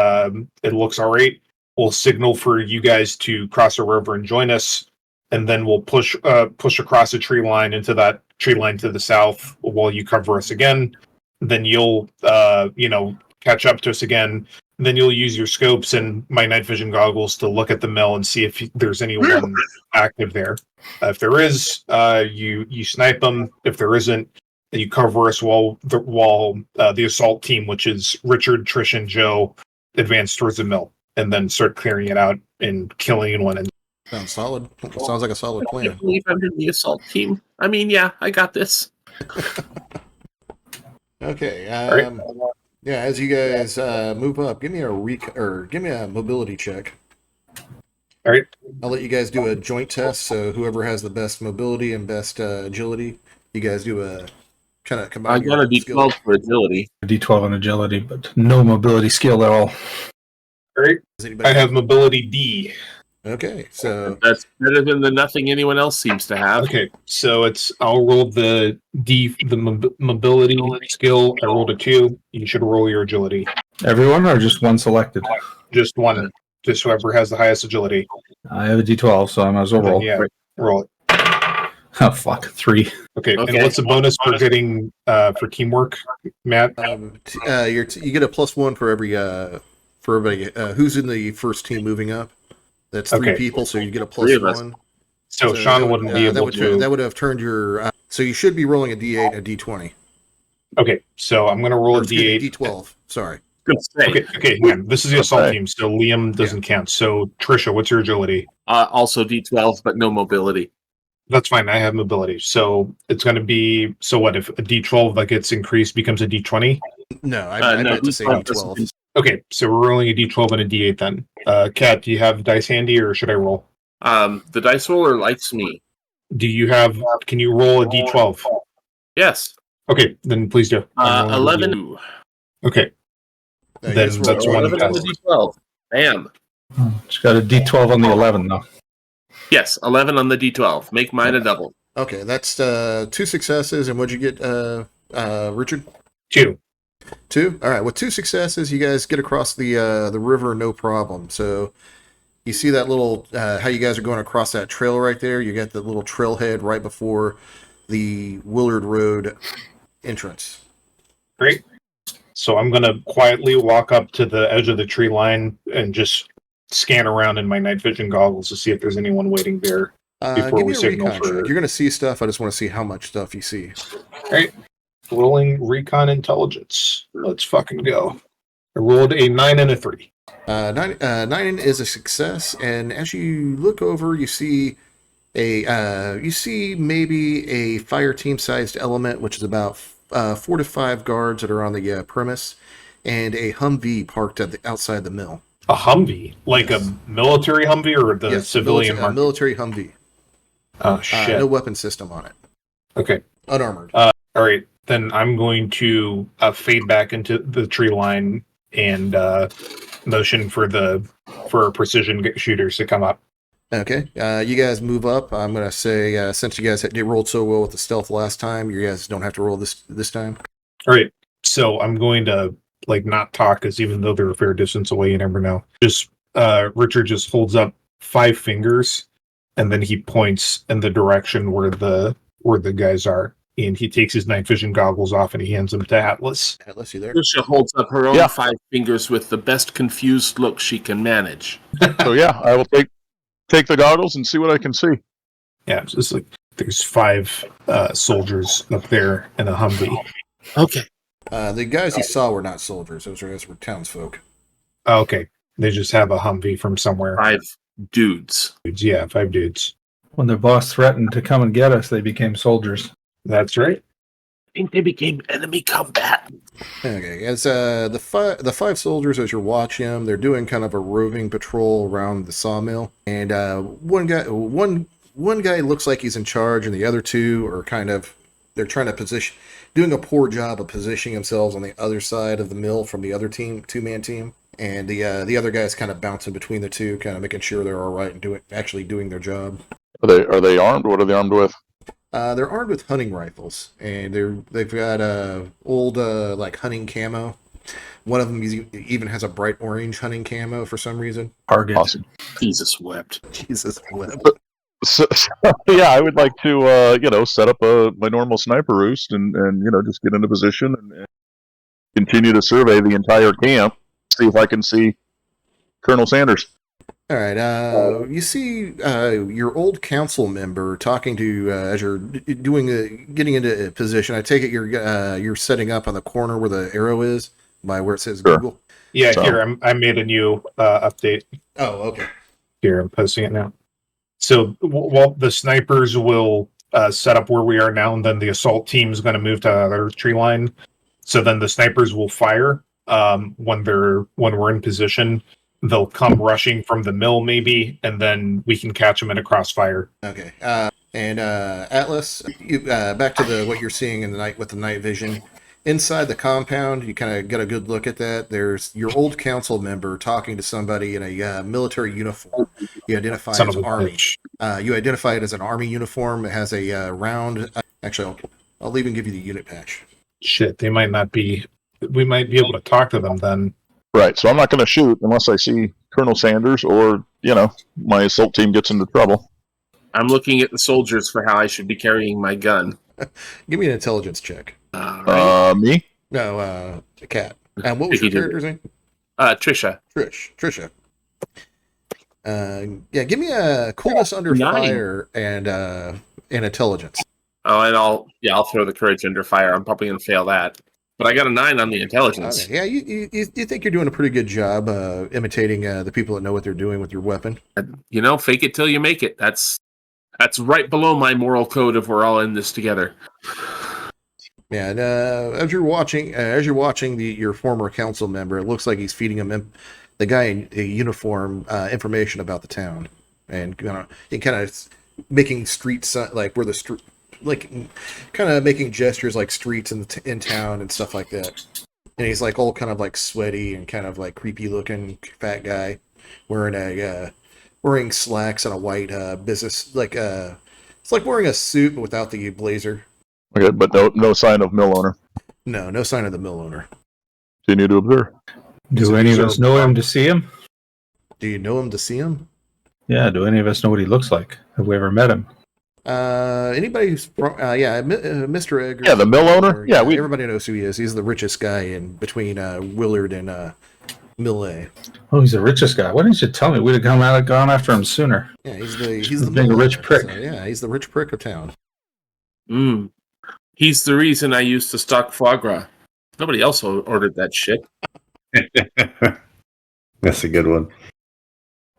it looks all right, we'll signal for you guys to cross a river and join us, and then we'll push across a tree line into that tree line to the south while you cover us again. Then you'll catch up to us again. Then you'll use your scopes and my night vision goggles to look at the mill and see if there's anyone active there. If there is, you snipe them. If there isn't, you cover us while the assault team, which is Richard, Trish, and Joe, advance towards the mill and then start clearing it out and killing anyone. And Sounds solid. Sounds like a solid I plan. can't believe I'm in the assault team. I mean, yeah, I got this. Okay. right. Yeah, as you guys move up, give me a mobility check. All right. I'll let you guys do a joint test. So whoever has the best mobility and best agility, you guys do a kind of I combine. got a D12 for agility. D12 on agility, but no mobility skill at all. All right. Does anybody- I have mobility D. Okay, so That's better than the nothing anyone else seems to have. Okay, so I'll roll the D, the mobility skill. I rolled a 2. You should roll your agility. Everyone or just one selected? Just one. Just whoever has the highest agility. I have a D12, so I might as well roll. Yeah, roll it. Oh, fuck. 3. Okay, Okay. and what's the bonus for getting for teamwork, Matt? you get a +1 for everybody who's in the first team moving up. That's 3 Okay. people, so you get a Three of us. +1. So Sean that wouldn't be able to. That would have turned your. So you should be rolling a D8, a D20, Okay, so I'm gonna roll or a excuse me, D8. D12. Sorry. Good say. Okay, yeah, this is the assault Okay. team, so Liam doesn't count. So Trisha, what's your agility? Also D12, but no mobility. That's fine. I have mobility, so it's going to be. So what if a D12 that gets increased becomes a D20? No, I meant to say D12 D12. Okay, so we're rolling a D12 and a D8 then. Kat, do you have dice handy, or should I roll? The dice roller likes me. Do you have? Can you roll a D12? Yes. Okay, then please do. I'm rolling a D8. 11. Okay, You Then guys roll that's one. 11 on the D12. Bam. Just got a D12 on the 11, though. Yes, 11 on the D12. Make mine a double. Okay, that's 2 successes, and what'd you get, Richard? 2. 2. All right. With 2 successes, you guys get across the river no problem. So you see that little how you guys are going across that trail right there. You got the little trailhead right before the Willard Road entrance. Great. So I'm going to quietly walk up to the edge of the tree line and just scan around in my night vision goggles to see if there's anyone waiting there. Before Give we me a signal recon for- check. You're going to see stuff. I just want to see how much stuff you see. Rolling recon intelligence. Let's fucking go. I rolled a 9 and a 3. 9 is a success, and as you look over, you see maybe a fire team sized element, which is about 4 to 5 guards that are on the premise, and a Humvee parked outside the mill. A Humvee? Like Yes. a military Humvee or the Yes, civilian market? military Humvee. Oh, shit. No weapon system on it. Okay. Unarmored. All right. Then I'm going to fade back into the tree line and motion for our precision shooters to come up. Okay. You guys move up. I'm going to say, since you guys rolled so well with the stealth last time, you guys don't have to roll this time. All right. So I'm going to not talk, because even though they're a fair distance away, you never know. Just Richard just holds up 5 fingers and then he points in the direction where the guys are. And he takes his night vision goggles off and he hands them to Atlas. Atlas, you there? Trisha holds up her own Yeah. 5 fingers with the best confused look she can manage. So yeah, I will take the goggles and see what I can see. Yeah, it's just like there's 5 soldiers up there in a Humvee. Okay. The guys he saw were not soldiers. Those guys were townsfolk. Oh, okay, they just have a Humvee from somewhere. 5 dudes. Yeah, 5 dudes. When their boss threatened to come and get us, they became soldiers. That's right. I think they became enemy combatants. Okay, as the 5 soldiers, as you're watching them, they're doing kind of a roving patrol around the sawmill, and one guy looks like he's in charge, and the other 2 are they're trying to doing a poor job of positioning themselves on the other side of the mill from the other team, 2-man team, and the other guy's kind of bouncing between the 2, kind of making sure they're all right and actually doing their job. Are they armed? What are they armed with? They're armed with hunting rifles, and they've got old like hunting camo. One of them even has a bright orange hunting camo for some reason. Target. Awesome. Jesus wept. Jesus wept. So, yeah, I would like to set up my normal sniper roost and just get into position and continue to survey the entire camp, see if I can see Colonel Sanders. All right. You see your old council member talking to as you're getting into position. I take it you're setting up on the corner where the arrow is by where it says Sure. Google. Yeah, So- here I made a new update. Oh, okay. Here, I'm posting it now. So, the snipers will set up where we are now, and then the assault team is going to move to the other tree line. So then the snipers will fire when we're in position. They'll come rushing from the mill, maybe, and then we can catch them in a crossfire. Okay. And Atlas, back to what you're seeing in the night with the night vision. Inside the compound, you kind of get a good look at that. There's your old council member talking to somebody in a military uniform. You identify Son as of a Army. bitch. You identify it as an Army uniform. It has a round. Actually, I'll even give you the unit patch. Shit, they might not be. We might be able to talk to them then. Right, so I'm not going to shoot unless I see Colonel Sanders or, my assault team gets into trouble. I'm looking at the soldiers for how I should be carrying my gun. Give me an intelligence check. Right. Me? No, Cat. And what was your character's name? Trisha. Trisha. Give me a coolness under 9. fire and intelligence. Oh, and I'll throw the courage under fire. I'm probably going to fail that. But I got a 9 on the intelligence. Okay. Yeah, you think you're doing a pretty good job imitating the people that know what they're doing with your weapon. Fake it till you make it. That's right below my moral code of we're all in this together. Yeah, and as you're watching your former council member, it looks like he's feeding him the guy in a uniform information about the town, and kind of making streets like where the street, like kind of making gestures like streets in town and stuff like that. And he's like all kind of like sweaty and kind of like creepy looking fat guy, wearing slacks and a white business it's like wearing a suit but without the blazer. Okay, but no sign of mill owner. No sign of the mill owner. Continue to observe. Do any of us know him to see him? Do you know him to see him? Yeah, do any of us know what he looks like? Have we ever met him? Anybody who's from, Mr. Eggers. Yeah, the mill owner? Yeah, everybody knows who he is. He's the richest guy in between Willard and Millet. Oh, he's the richest guy. Why didn't you tell me? We'd have gone after him sooner. Yeah, he's the being a rich prick. So, yeah, he's the rich prick of town. He's the reason I used to stock foie gras. Nobody else ordered that shit. That's a good one.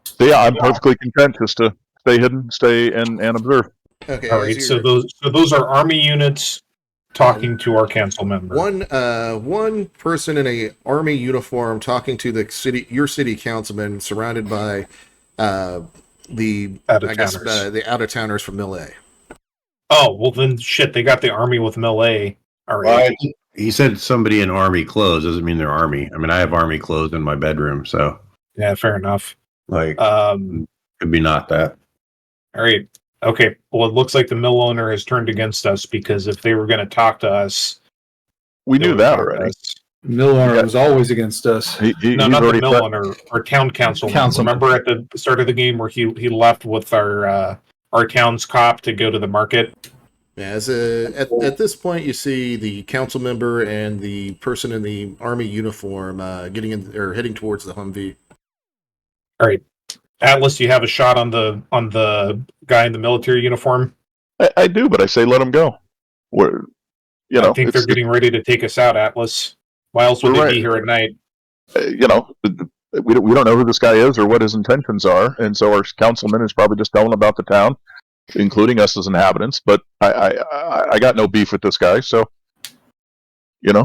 So yeah, I'm perfectly content just to stay hidden, stay and observe. Okay. All right, so those are Army units talking to our council member. One person in a Army uniform talking to your city councilman, surrounded by the out-of-towners from Millet. Oh, well then shit, they got the Army with Millet. All right. Well, he said somebody in Army clothes. Doesn't mean they're Army. I mean, I have Army clothes in my bedroom, so Yeah, fair enough. could be not that. All right. Okay. Well, it looks like the mill owner has turned against us because if they were going to talk to us, We they knew would that talk to already. us. Mill owner was always against us. No, he's not the already mill threat- owner, our town council. Councilman. Remember at the start of the game where he left with our town's cop to go to the market? Yeah, at this point, you see the council member and the person in the army uniform getting in or heading towards the Humvee. All right, Atlas, you have a shot on the guy in the military uniform. I do, but I say let him go. We're, I think they're getting ready to take us out, Atlas. Why else would they be here at night? we don't know who this guy is or what his intentions are, and so our councilman is probably just telling about the town, including us as inhabitants. But I got no beef with this guy, so we came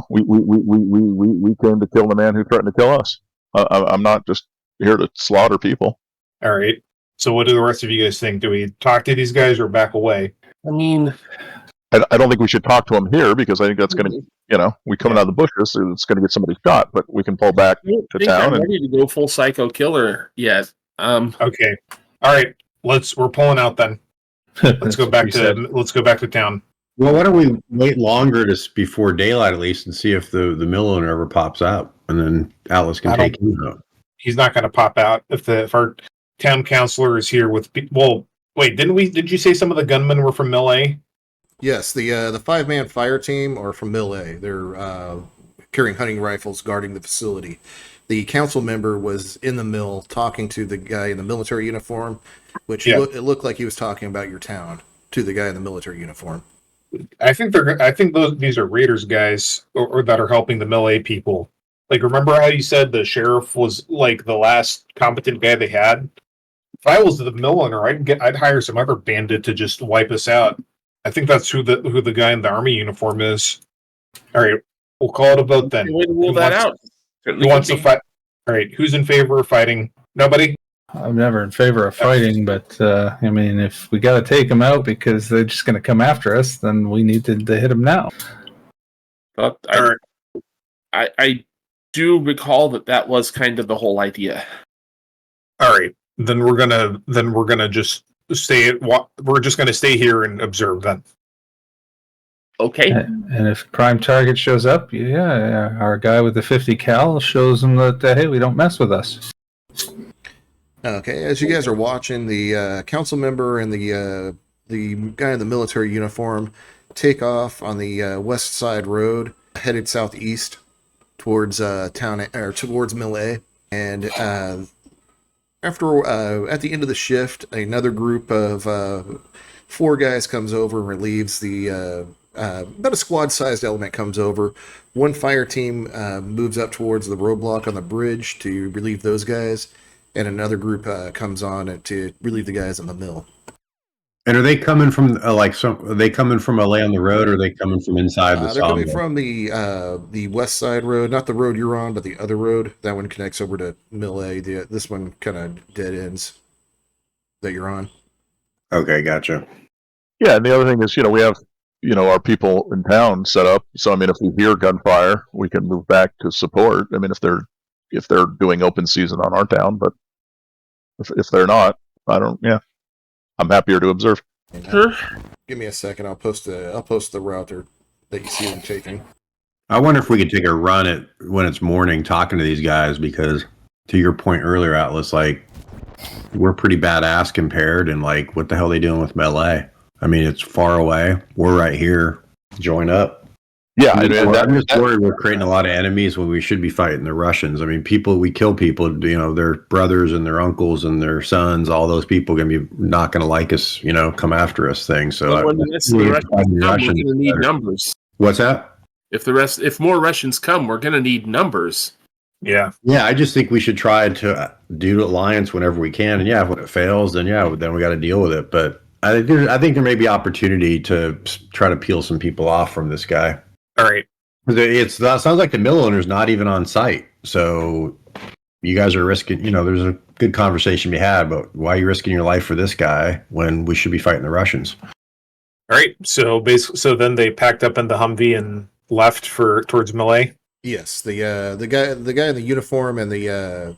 to kill the man who threatened to kill us. I'm not just here to slaughter people. All right. So what do the rest of you guys think? Do we talk to these guys or back away? I mean, I don't think we should talk to him here because I think that's going to, we coming out of the bushes, it's going to get somebody shot. But we can pull back I don't to think town. I'm ready to go full psycho killer yet. Okay. All right. We're pulling out then. Let's go back to town. Well, why don't we wait longer before daylight at least and see if the mill owner ever pops out, and then Atlas can take him out. He's not going to pop out if our town councilor is here with. Well, wait, did you say some of the gunmen were from Mill A? Yes, the 5-man fire team are from Mill A. They're carrying hunting rifles, guarding the facility. The council member was in the mill talking to the guy in the military uniform, which it looked like he was talking about your town to the guy in the military uniform. I think these are Raiders guys or that are helping the Mill A people. Like, remember how you said the sheriff was like the last competent guy they had? If I was the mill owner, I'd hire some other bandit to just wipe us out. I think that's who the guy in the army uniform is. All right, we'll call it a vote then. Way to rule that out. Who wants to fight? All right, who's in favor of fighting? Nobody? I'm never in favor of fighting, but if we got to take them out because they're just going to come after us, then we need to hit them now. I do recall that was kind of the whole idea. All right, then we're gonna just stay. We're just gonna stay here and observe then. Okay. And if prime target shows up, our guy with the 50 cal shows them that hey, we don't mess with us. Okay, as you guys are watching, the council member and the guy in the military uniform take off on the west side road, headed southeast towards towards Mill A, and after at the end of the shift, another group of 4 guys comes over and relieves the about a squad-sized element comes over. One fire team moves up towards the roadblock on the bridge to relieve those guys, and another group comes on to relieve the guys in the mill. And are they coming from are they coming from LA on the road, or are they coming from inside the They're sawmill? coming from the west side road, not the road you're on, but the other road. That one connects over to Mill A. This one kind of dead ends that you're on. Okay, gotcha. Yeah, and the other thing is, we have, our people in town set up. So, if we hear gunfire, we can move back to support. If they're doing open season on our town, but if they're not, I'm happier to observe. Sure. Give me a second. I'll post the route that you see them taking. I wonder if we could take a run when it's morning talking to these guys, because to your point earlier, Atlas, we're pretty badass compared, and what the hell are they doing with melee? It's far away. We're right here. Join up. Yeah, I'm just worried we're creating a lot of enemies when we should be fighting the Russians. We kill people, their brothers and their uncles and their sons, all those people are going to be not going to like us, come after us things. So when the Russians come, we're going to need numbers. What's that? If more Russians come, we're going to need numbers. Yeah. Yeah, I just think we should try to do alliance whenever we can. And when it fails, then we got to deal with it. But I think there may be opportunity to try to peel some people off from this guy. All right. That sounds like the mill owner's not even on site. So you guys are risking, there's a good conversation to be had, but why are you risking your life for this guy when we should be fighting the Russians? All right. So then they packed up in the Humvee and left towards Malay. Yes, the guy in the uniform and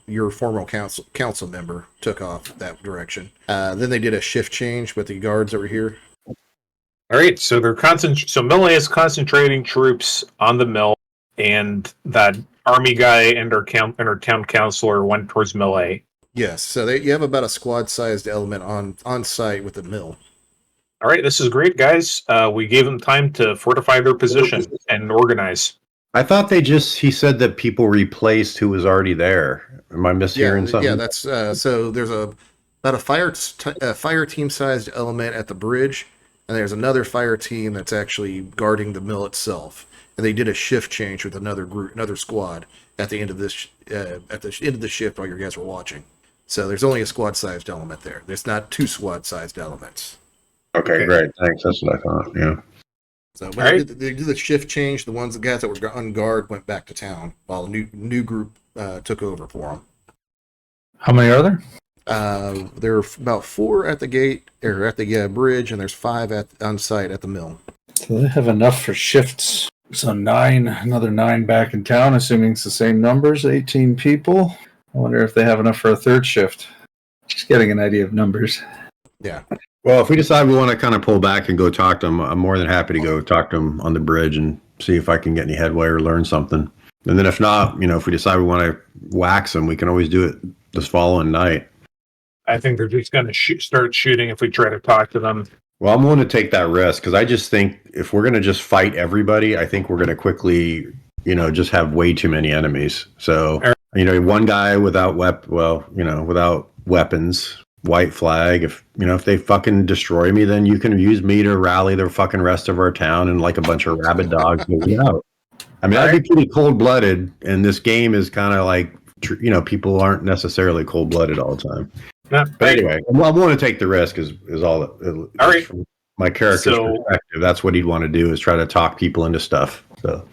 your former council member took off that direction. Then they did a shift change with the guards over here. All right, so Mill A is concentrating troops on the mill and that army guy and our town councilor went towards melee. Yes, so you have about a squad-sized element on site with the mill. All right, this is great, guys. We gave them time to fortify their position and organize. I thought he said that people replaced who was already there. Am I mishearing something? Yeah, that's so there's about a fire team-sized element at the bridge, and there's another fire team that's actually guarding the mill itself. And they did a shift change with another squad at the end of this shift while you guys were watching. So there's only a squad-sized element there. There's not two squad-sized elements. Okay, great. Thanks. That's what I thought. Yeah. So when they did the shift change, the guys that were on guard went back to town while a new group took over for them. How many are there? There are about 4 at the gate or at the bridge, and there's 5 on site at the mill. So they have enough for shifts. So 9, another 9 back in town, assuming it's the same numbers, 18 people. I wonder if they have enough for a third shift. Just getting an idea of numbers. Yeah. Well, if we decide we want to kind of pull back and go talk to them, I'm more than happy to go talk to them on the bridge and see if I can get any headway or learn something. And then if not, if we decide we want to wax them, we can always do it this following night. I think they're just going to start shooting if we try to talk to them. Well, I'm willing to take that risk because I just think if we're going to just fight everybody, I think we're going to quickly, just have way too many enemies. So, one guy without without weapons, white flag. If they fucking destroy me, then you can use me to rally the fucking rest of our town and like a bunch of rabid dogs moving out. I mean, that'd be pretty cold-blooded, and this game is kind of like, people aren't necessarily cold-blooded all the time. No, but anyway, I'm willing to take the risk. Is all right. From my character's perspective, that's what he'd want to do is try to talk people into stuff. So,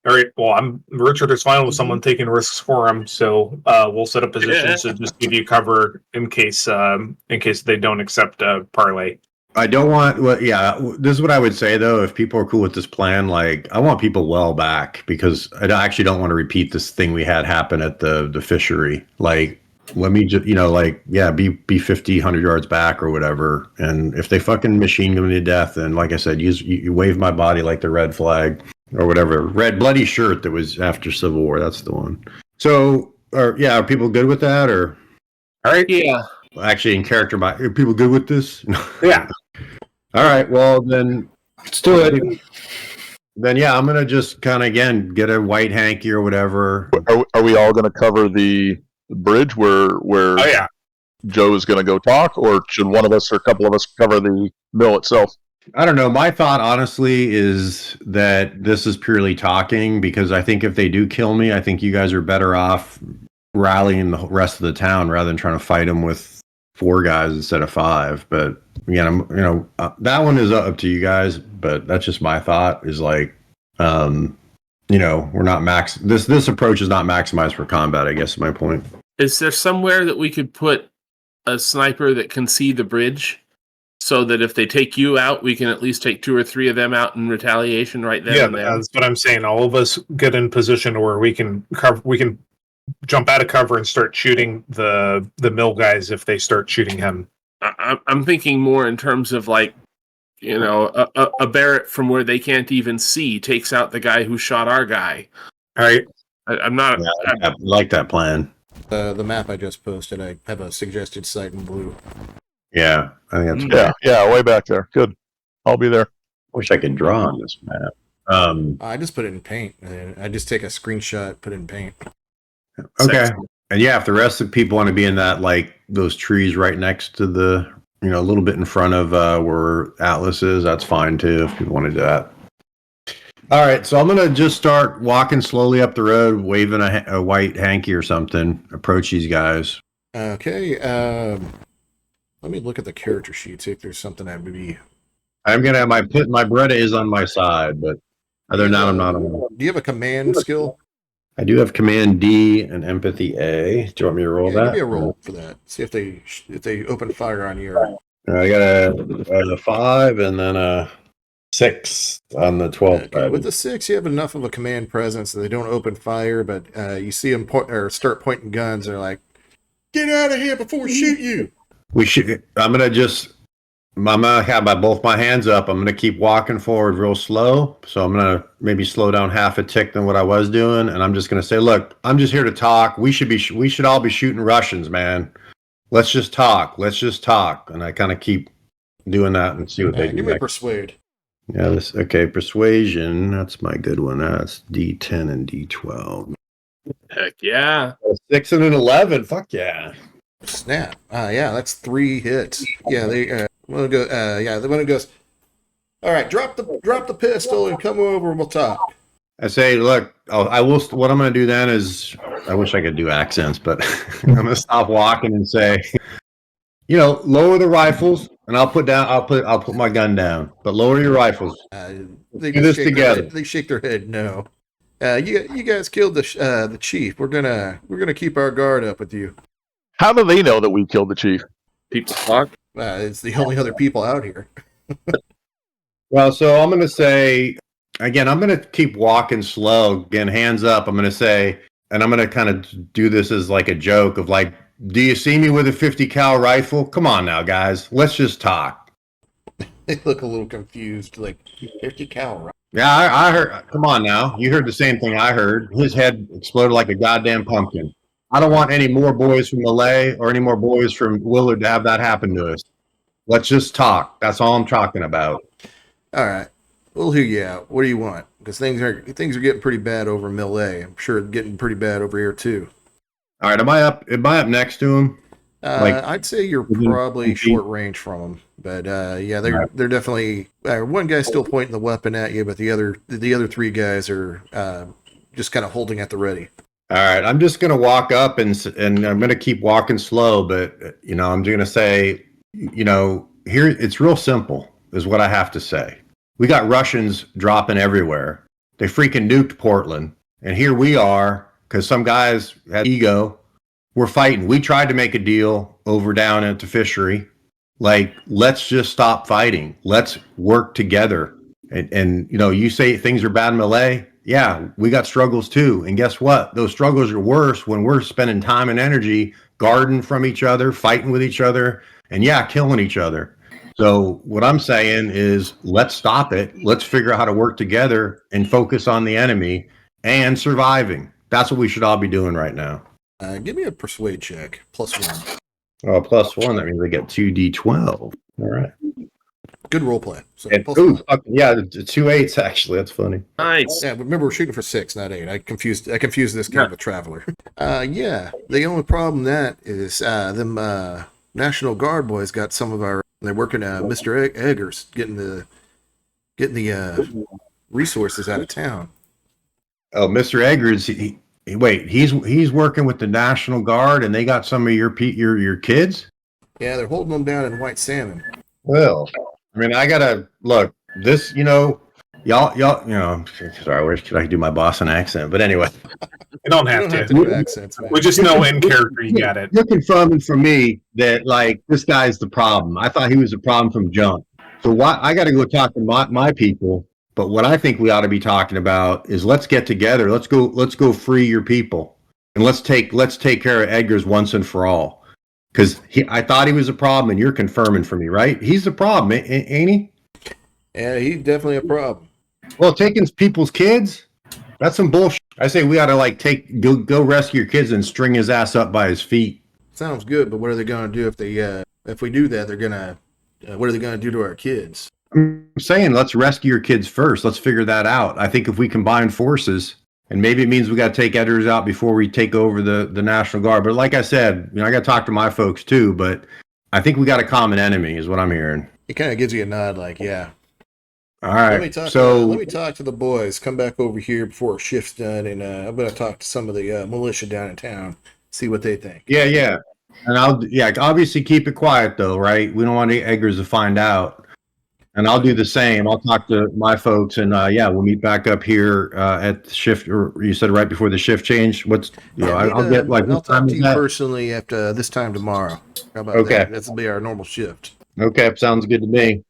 all right. Well, Richard is fine with someone taking risks for him, so we'll set up positions to just give you cover in case they don't accept parlay. I don't want. Well, yeah, this is what I would say though. If people are cool with this plan, like I want people well back because I actually don't want to repeat this thing we had happen at the fishery. Like, let me just, be 50, 100 yards back or whatever. And if they fucking machine gun me to death, then like I said, you wave my body like the red flag or whatever. Red bloody shirt that was after Civil War. That's the one. So, are people good with that or? All right. Yeah. Actually, in character, are people good with this? Yeah. All right. Well, then let's do it. Then I'm gonna just kind of again get a white hanky or whatever. Are we all gonna cover the bridge where Joe is gonna go talk, or should one of us or a couple of us cover the mill itself? I don't know. My thought, honestly, is that this is purely talking because I think if they do kill me, I think you guys are better off rallying the rest of the town rather than trying to fight them with 4 guys instead of 5. But again, that one is up to you guys. But that's just my thought. Is like, we're not This approach is not maximized for combat. I guess is my point. Is there somewhere that we could put a sniper that can see the bridge, so that if they take you out, we can at least take 2 or 3 of them out in retaliation right then? Yeah, that's what I'm saying. All of us get in position where we can jump out of cover and start shooting the mill guys if they start shooting him. I'm thinking more in terms of like, a Barrett from where they can't even see takes out the guy who shot our guy. All right. I'm not. I like that plan. The map I just posted, I have a suggested site in blue. Yeah, I think that's yeah, way back there. Good. I'll be there. Wish I could draw on this map. I just put it in paint. I just take a screenshot, put it in paint. Okay. And if the rest of the people want to be in that, like those trees right next to the, a little bit in front of where Atlas is, that's fine too, if people want to do that. All right. So I'm going to just start walking slowly up the road, waving a white hanky or something, approach these guys. Okay. Let me look at the character sheet, see if there's something I would be. I'm going to have my Beretta is on my side, but other than that, I'm not on. Do you have a command skill? I do have Command D and Empathy A. Do you want me to roll that? Give me a roll for that. See if they open fire on you. I got a 5 and then a 6 on the 12. Okay. With the 6, you have enough of a command presence that they don't open fire, but you see them start pointing guns. They're like, "Get out of here before we shoot you!" I'm gonna just I'm gonna have both my hands up. I'm gonna keep walking forward real slow. So I'm gonna maybe slow down half a tick than what I was doing, and I'm just gonna say, "Look, I'm just here to talk. We should all be shooting Russians, man. Let's just talk. Let's just talk." And I kind of keep doing that and see what they do. Give me a persuade. Yeah, persuasion. That's my good one. That's D10 and D12. Heck yeah. 6 and an 11. Fuck yeah. Snap. Yeah, that's 3 hits. Yeah, they want to go. Yeah, the one who goes. All right, drop the pistol and come over and we'll talk. I say, look, I will. What I'm going to do then is, I wish I could do accents, but I'm going to stop walking and say, lower the rifles, and I'll put my gun down, but lower your rifles. They do this together. They shake their head. No. You guys killed the chief. We're gonna keep our guard up with you. How do they know that we killed the chief? People talk. It's the only other people out here. Well, so I'm going to say, again, I'm going to keep walking slow. Again, hands up. I'm going to say, and I'm going to kind of do this as like a joke of like, do you see me with a 50 cal rifle? Come on now, guys. Let's just talk. They look a little confused, like 50 cal, right? Yeah, I heard. Come on now. You heard the same thing I heard. His head exploded like a goddamn pumpkin. I don't want any more boys from LA or any more boys from Willard to have that happen to us. Let's just talk. That's all I'm talking about. All right, we'll hear you out. What do you want? Because things are getting pretty bad over in Mill A. I'm sure it's getting pretty bad over here too. All right, am I up next to him? I'd say you're probably short range from them, but yeah, they're definitely. One guy's still pointing the weapon at you, but the other 3 guys are just kind of holding at the ready. All right, I'm just gonna walk up and I'm gonna keep walking slow, but I'm gonna say, here it's real simple, is what I have to say. We got Russians dropping everywhere. They freaking nuked Portland, and here we are because some guys had ego. We're fighting. We tried to make a deal over down at the fishery. Like, let's just stop fighting. Let's work together. And you say things are bad in Malay. Yeah, we got struggles too. And guess what? Those struggles are worse when we're spending time and energy guarding from each other, fighting with each other, and killing each other. So what I'm saying is, let's stop it. Let's figure out how to work together and focus on the enemy and surviving. That's what we should all be doing right now. Give me a persuade check, +1. Oh, +1. That means I get 2d12. All right. Good role play. So And, the 2 8s actually. That's funny. Nice. yeah, remember we're shooting for 6, not 8. I confused this guy with a traveler. Yeah. The only problem that is them National Guard boys got some of our. They're working Mr. Eggers getting the resources out of town. Oh, Mr. Eggers. He's working with the National Guard, and they got some of your kids. Yeah, they're holding them down in White Salmon. Well, I mean, I gotta look. This, y'all. Sorry, where should I do my Boston accent? But anyway, You don't have to. do accents, man. We just know in character you got it. You're confirming for me that this guy's the problem. I thought he was the problem from jump. So I got to go talk to my people. But what I think we ought to be talking about is let's get together. Let's go free your people, and let's take care of Edgar's once and for all. Because I thought he was a problem, and you're confirming for me, right? He's the problem, ain't he? Yeah, he's definitely a problem. Well, taking people's kids, that's some bullshit. I say we ought to go rescue your kids and string his ass up by his feet. Sounds good, but what are they going to do if we do that? They're gonna what are they going to do to our kids? I'm saying let's rescue your kids first. Let's figure that out. I think if we combine forces, and maybe it means we got to take Editors out before we take over the National Guard. But like I said, I got to talk to my folks too. But I think we got a common enemy, is what I'm hearing. It kind of gives you a nod, like, yeah. All right. Let me talk to the boys. Come back over here before our shift's done, and I'm going to talk to some of the militia down in town. See what they think. Yeah. And obviously keep it quiet though, right? We don't want any Eggers to find out. And I'll do the same. I'll talk to my folks, and we'll meet back up here at the shift. Or you said right before the shift change. I'll get I'll talk to you personally after this time tomorrow. How about that? That'll be our normal shift. Okay, sounds good to me.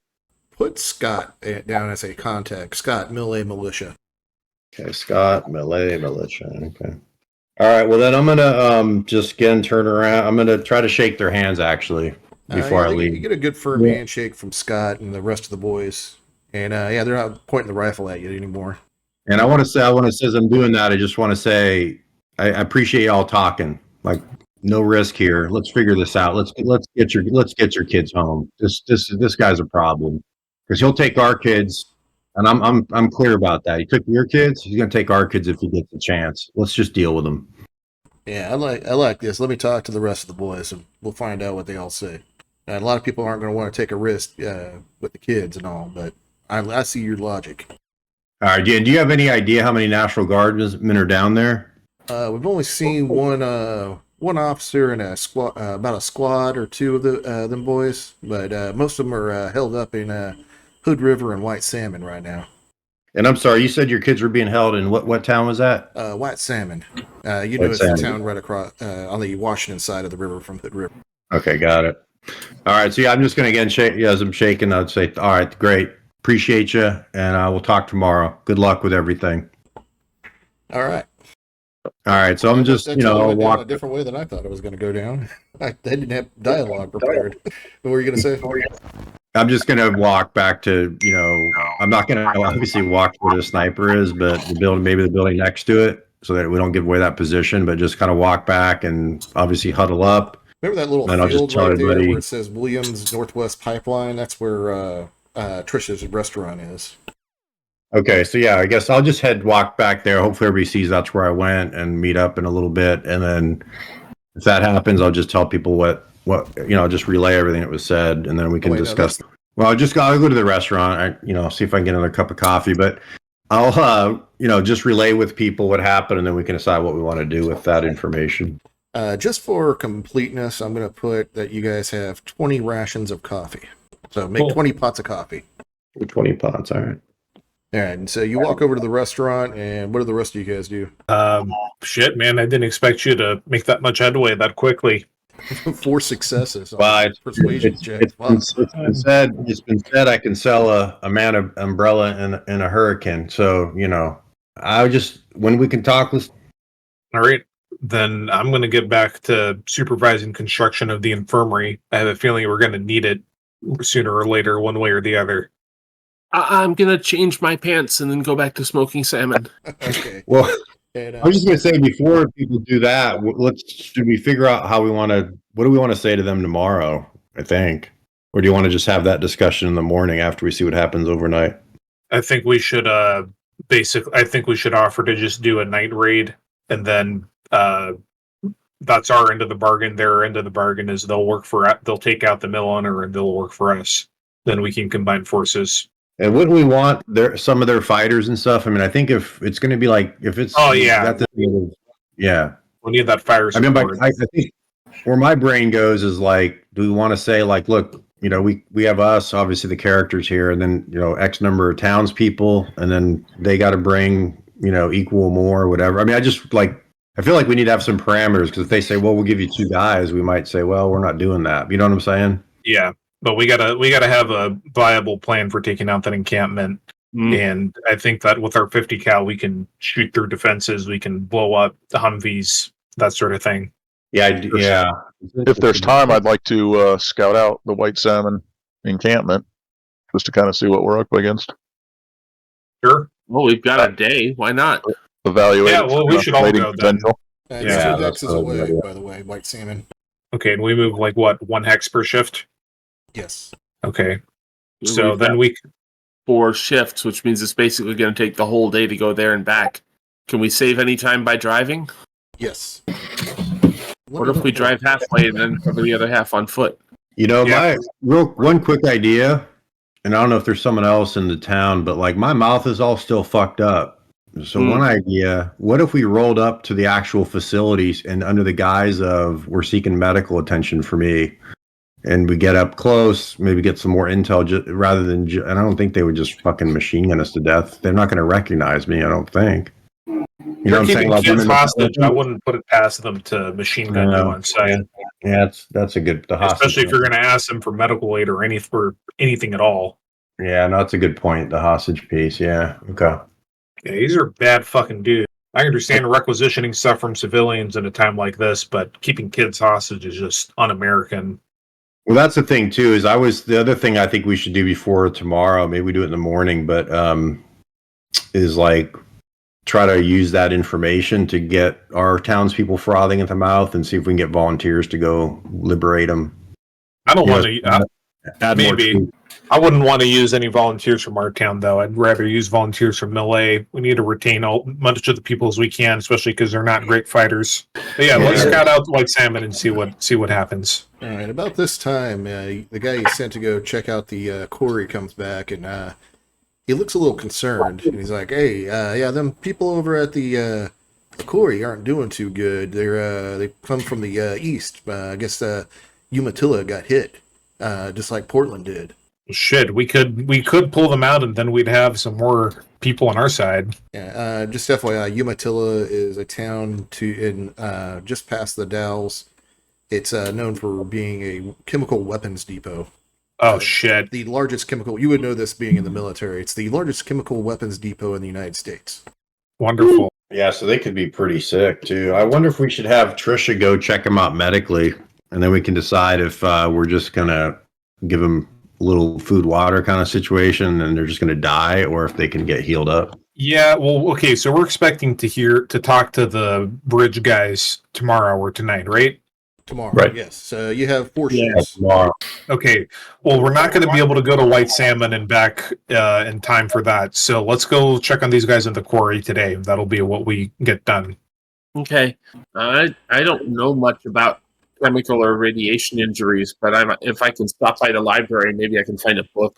Put Scott down as a contact. Scott, Millet Militia. Okay, Scott, Millet Militia. Okay. All right. Well, then I'm gonna just again turn around. I'm gonna try to shake their hands. Actually, before I You leave. get a good firm Yeah. handshake from Scott and the rest of the boys. And they're not pointing the rifle at you anymore. And I want to say, as I'm doing that, I just want to say, I appreciate y'all talking. Like, no risk here. Let's figure this out. Let's get your kids home. This guy's a problem because he'll take our kids, and I'm clear about that. He took your kids. He's gonna take our kids if he gets a chance. Let's just deal with him. Yeah, I like this. Let me talk to the rest of the boys, and we'll find out what they all say. And a lot of people aren't going to want to take a risk with the kids and all, but I see your logic. All right, do you have any idea how many National Guardsmen are down there? We've only seen one officer and a squad, about a squad or two of them boys, but most of them are held up in Hood River and White Salmon right now. And I'm sorry, you said your kids were being held in what town was that? White Salmon. White It's Salmon. the town right across on the Washington side of the river from Hood River. Okay, got it. All right, so yeah, I'm just gonna again shake. Yeah, as I'm shaking, I'd say, all right, great, appreciate you, and we'll talk tomorrow. Good luck with everything. All right. All right, so I'm just That totally went down walk. a different way than I thought it was going to go down. They didn't have dialogue prepared. What were you going to say? I'm just gonna walk back to I'm not gonna obviously walk where the sniper is, but maybe the building next to it, so that we don't give away that position. But just kind of walk back and obviously huddle up. Remember that little And I'll just field tell right there everybody- where it says Williams Northwest Pipeline? That's where Trisha's restaurant is. Okay, so yeah, I guess I'll just walk back there. Hopefully everybody sees that's where I went and meet up in a little bit. And then if that happens, I'll just tell people what just relay everything that was said, and then we can discuss. Well, I'll go to the restaurant, see if I can get another cup of coffee, but I'll, just relay with people what happened, and then we can decide what we want to do with that information. Just for completeness, I'm going to put that you guys have 20 rations of coffee. So make Cool. 20 pots of coffee. 20 pots, all right. All right, and so you walk over to the restaurant, and what do the rest of you guys do? Shit, man, I didn't expect you to make that much headway that quickly. 4 successes. On Well, persuasion check. it's been said I can sell a man of umbrella in a hurricane. So, when we can talk, let's. All right, then I'm going to get back to supervising construction of the infirmary. I have a feeling we're going to need it sooner or later, one way or the other. I'm gonna change my pants and then go back to smoking salmon. Okay. Well, And, I was just going to say, before people do that, should we figure out what do we want to say to them tomorrow, I think? Or do you want to just have that discussion in the morning after we see what happens overnight? I think we should offer to just do a night raid, and then that's our end of the bargain. Their end of the bargain is they'll take out the mill owner and they'll work for us. Then we can combine forces. And wouldn't we want some of their fighters and stuff? I mean, I think if it's going to be yeah. We need that fire I mean, support. but I think where my brain goes is like, do we want to say like, look, we have us, obviously the characters here, and then X number of townspeople, and then they got to bring equal more, whatever. I mean, I feel like we need to have some parameters, because if they say, well, we'll give you 2 guys, we might say, well, we're not doing that. You know what I'm saying? Yeah, but we gotta have a viable plan for taking out that encampment. And I think that with our 50 cal, we can shoot through defenses, we can blow up the Humvees, that sort of thing. Yeah, yeah. If there's time, I'd like to scout out the White Salmon encampment just to kind of see what we're up against. Sure. Well, we've got a day. Why not? Evaluate. Yeah, well, we should all rating go then. potential. it's Yeah, 2 that's hexes a away, good idea. by the way, White Salmon. Okay, and we move like what, 1 hex per shift? Yes. Okay. So We've then got we 4 shifts, which means it's basically going to take the whole day to go there and back. Can we save any time by driving? Yes. What if we drive halfway and then cover the other half on foot? Yeah. One quick idea, and I don't know if there's someone else in the town, but like my mouth is all still fucked up. So one idea, what if we rolled up to the actual facilities and under the guise of we're seeking medical attention for me, and we get up close, maybe get some more intel rather than, and I don't think they would just fucking machine gun us to death. They're not going to recognize me, I don't think. You know what I'm saying? keeping Like, kids hostage. I wouldn't put it past them to machine gun you No. on site, Yeah, that's a good, the hostage. especially if you're going to ask them for medical aid or anything at all. Yeah, no, that's a good point. The hostage piece. Yeah. Okay. Yeah, these are bad fucking dudes. I understand requisitioning stuff from civilians in a time like this, but keeping kids hostage is just un-American. Well, that's the thing too. The other thing I think we should do before tomorrow. Maybe we do it in the morning, but is like try to use that information to get our townspeople frothing at the mouth and see if we can get volunteers to go liberate them. I don't want to. Add Maybe. more. I wouldn't want to use any volunteers from our town, though. I'd rather use volunteers from U.S.A. We need to retain much of the people as we can, especially because they're not great fighters. But yeah, let's scout out the white salmon and see what happens. All right, about this time, the guy you sent to go check out the quarry comes back, and he looks a little concerned. And he's like, "Hey, yeah, them people over at the quarry aren't doing too good. They come from the east. I guess U.S.A got hit, just like Portland did." Shit, we could pull them out, and then we'd have some more people on our side. Yeah, just FYI, U.S.A is a town just past the Dalles. It's known for being a chemical weapons depot. Oh shit! The largest chemical. You would know this being in the military. It's the largest chemical weapons depot in the United States. Wonderful. Yeah, so they could be pretty sick too. I wonder if we should have Trisha go check them out medically, and then we can decide if we're just gonna give them a little food, water kind of situation, and they're just gonna die, or if they can get healed up. Yeah. Well, okay. So we're expecting to talk to the bridge guys tomorrow or tonight, right? Tomorrow, Right. yes. So you have 4 shifts. Tomorrow. Okay. Well, we're not going to be able to go to White Salmon and back in time for that. So let's go check on these guys in the quarry today. That'll be what we get done. Okay. I don't know much about chemical or radiation injuries, but if I can stop by the library, maybe I can find a book.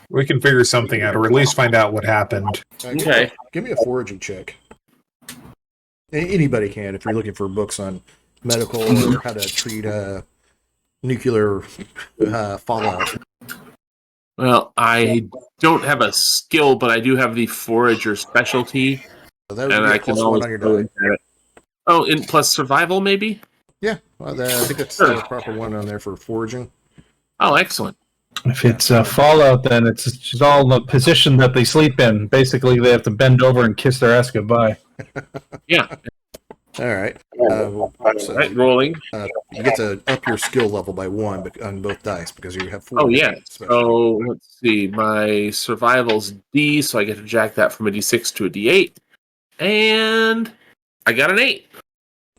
We can figure something out, or at least find out what happened. Okay. Give me a foraging check. Anybody can if you're looking for books on medical or how to treat nuclear fallout. Well, I don't have a skill, but I do have the forager specialty, So that would and be a I can plus 1 always on your go die. into it. Oh, and plus survival, maybe? Yeah, well, I think that's the proper one on there for foraging. Oh, excellent. If it's Fallout, then it's just all in the position that they sleep in. Basically, they have to bend over and kiss their ass goodbye. Yeah. All right. Right, rolling. You get to up your skill level by 1 on both dice because you have 4. Oh, yeah. So, let's see. My survival's D, so I get to jack that from a D6 to a D8. And I got an 8.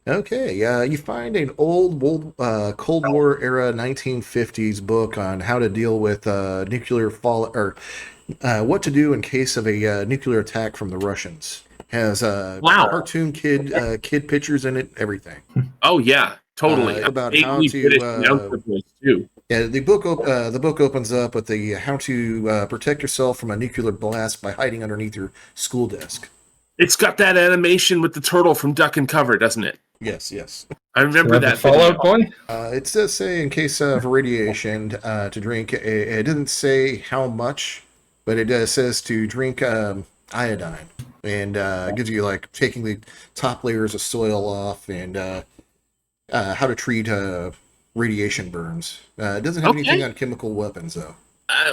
Okay, you find an old Cold War era 1950s book on how to deal with nuclear fallout, or what to do in case of a nuclear attack from the Russians. Has cartoon kid pictures in it, everything. Oh yeah, totally. About how to too. Yeah, the book opens up with the how to protect yourself from a nuclear blast by hiding underneath your school desk. It's got that animation with the turtle from Duck and Cover, doesn't it? Yes. I remember that Fallout Boy. It does say in case of radiation to drink. It doesn't say how much, but it says to drink iodine, and it gives you like taking the top layers of soil off and how to treat radiation burns. It doesn't have anything on chemical weapons though.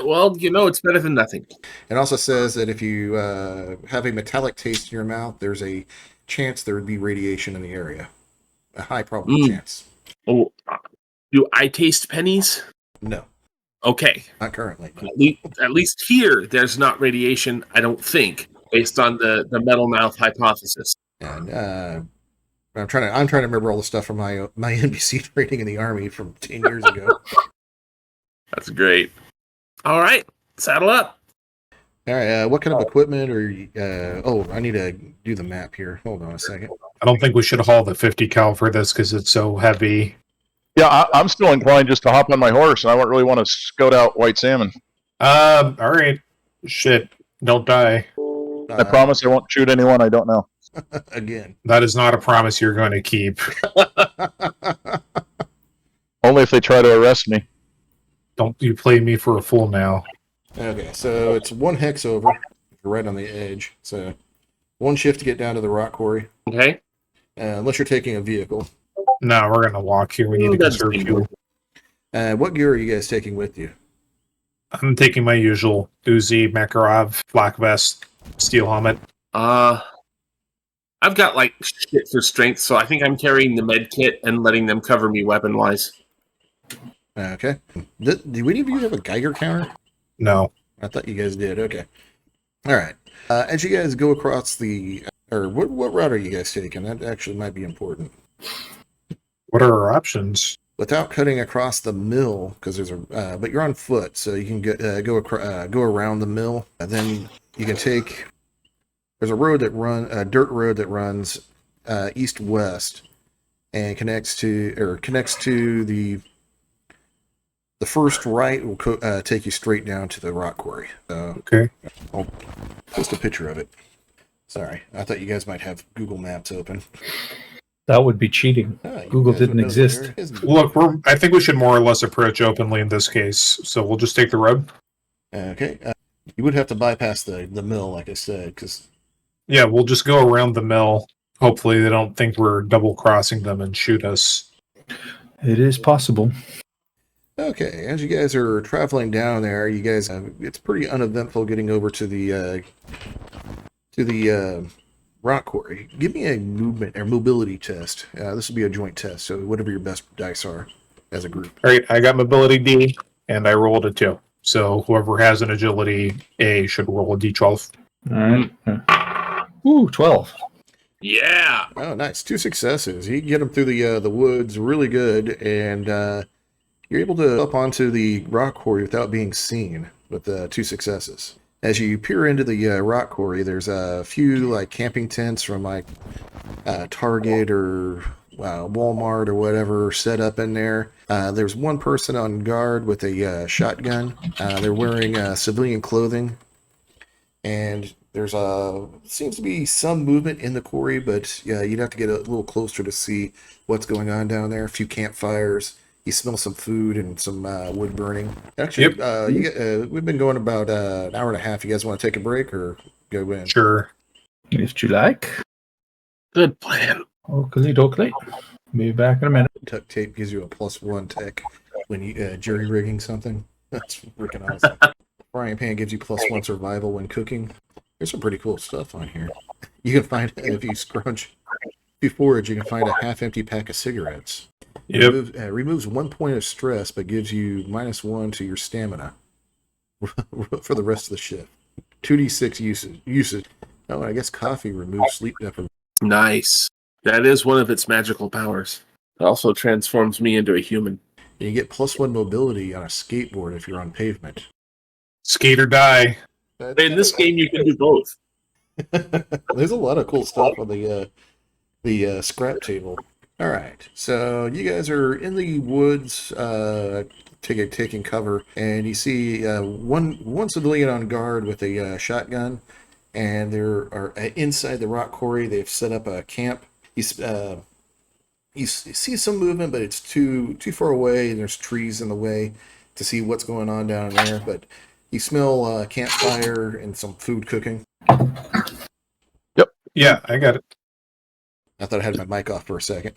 Well, it's better than nothing. It also says that if you have a metallic taste in your mouth, there's a chance there would be radiation in the area. A high probable chance. Oh, do I taste pennies? No. Okay. Not currently. At least here, there's not radiation, I don't think, based on the metal mouth hypothesis. And I'm trying to remember all the stuff from my NBC training in the Army from 10 years ago. That's great. All right, saddle up. All right, what kind of equipment I need to do the map here. Hold on a second. I don't think we should haul the 50 cal for this because it's so heavy. Yeah, I'm still inclined just to hop on my horse, and I don't really want to scout out white salmon. All right. Shit, don't die. I promise I won't shoot anyone I don't know. Again. That is not a promise you're going to keep. Only if they try to arrest me. Don't you play me for a fool now. Okay, so it's 1 hex over. You're right on the edge. So 1 shift to get down to the rock quarry. Okay. Unless you're taking a vehicle. No, we're going to walk here. We need to conserve fuel. What gear are you guys taking with you? I'm taking my usual Uzi, Makarov, flak vest, steel helmet. I've got like shit for strength, so I think I'm carrying the med kit and letting them cover me weapon-wise. Okay. Do any of you have a Geiger counter? No. I thought you guys did. Okay. All right. As you guys go across the, or what route are you guys taking? That actually might be important. What are our options? Without cutting across the mill, because there's a, but you're on foot, so you can go around the mill, and then you can take. There's a dirt road that runs east-west, and connects to the first right will take you straight down to the rock quarry. Okay. I'll post a picture of it. Sorry, I thought you guys might have Google Maps open. That would be cheating. You Google guys didn't would know exist. there is- Look, I think we should more or less approach openly in this case. So we'll just take the road. Okay. You would have to bypass the mill, like I said, because Yeah, we'll just go around the mill. Hopefully they don't think we're double crossing them and shoot us. It is possible. okay. As you guys are traveling down there, you guys it's pretty uneventful getting over to the rock quarry. Give me a movement or mobility test. This will be a joint test, so whatever your best dice are as a group. All right, I got mobility D, and I rolled a 2. So whoever has an agility A should roll a D12. All right. Ooh, 12. Yeah. Oh, nice. 2 successes. You can get them through the woods really good, and you're able to up onto the rock quarry without being seen with 2 successes. As you peer into the rock quarry, there's a few like camping tents from like Target or Walmart or whatever set up in there. There's one person on guard with a shotgun. They're wearing civilian clothing, and there's seems to be some movement in the quarry, but yeah, you'd have to get a little closer to see what's going on down there. A few campfires. You smell some food and some wood burning. Actually, we've been going about an hour and a half. You guys want to take a break or go in? Sure. If you like. Good plan. Oakley dokley. Be back in a minute. Duct tape gives you a +1 tech when you jury rigging something. That's freaking awesome. Frying pan gives you +1 survival when cooking. There's some pretty cool stuff on here. You can find if you forage, you can find a half-empty pack of cigarettes. Yep. Removes 1 point of stress, but gives you -1 to your stamina for the rest of the shift. 2d6 usage. Oh, I guess coffee removes sleep deprivation. Nice. That is one of its magical powers. It also transforms me into a human. You get +1 mobility on a skateboard if you're on pavement. Skate or die. In this game, you can do both. There's a lot of cool stuff on the scrap table. All right, so you guys are in the woods, taking cover, and you see one civilian on guard with a shotgun, and there are inside the rock quarry. They've set up a camp. You see some movement, but it's too far away, and there's trees in the way to see what's going on down there. But you smell campfire and some food cooking. Yeah, I got it. I thought I had my mic off for a second.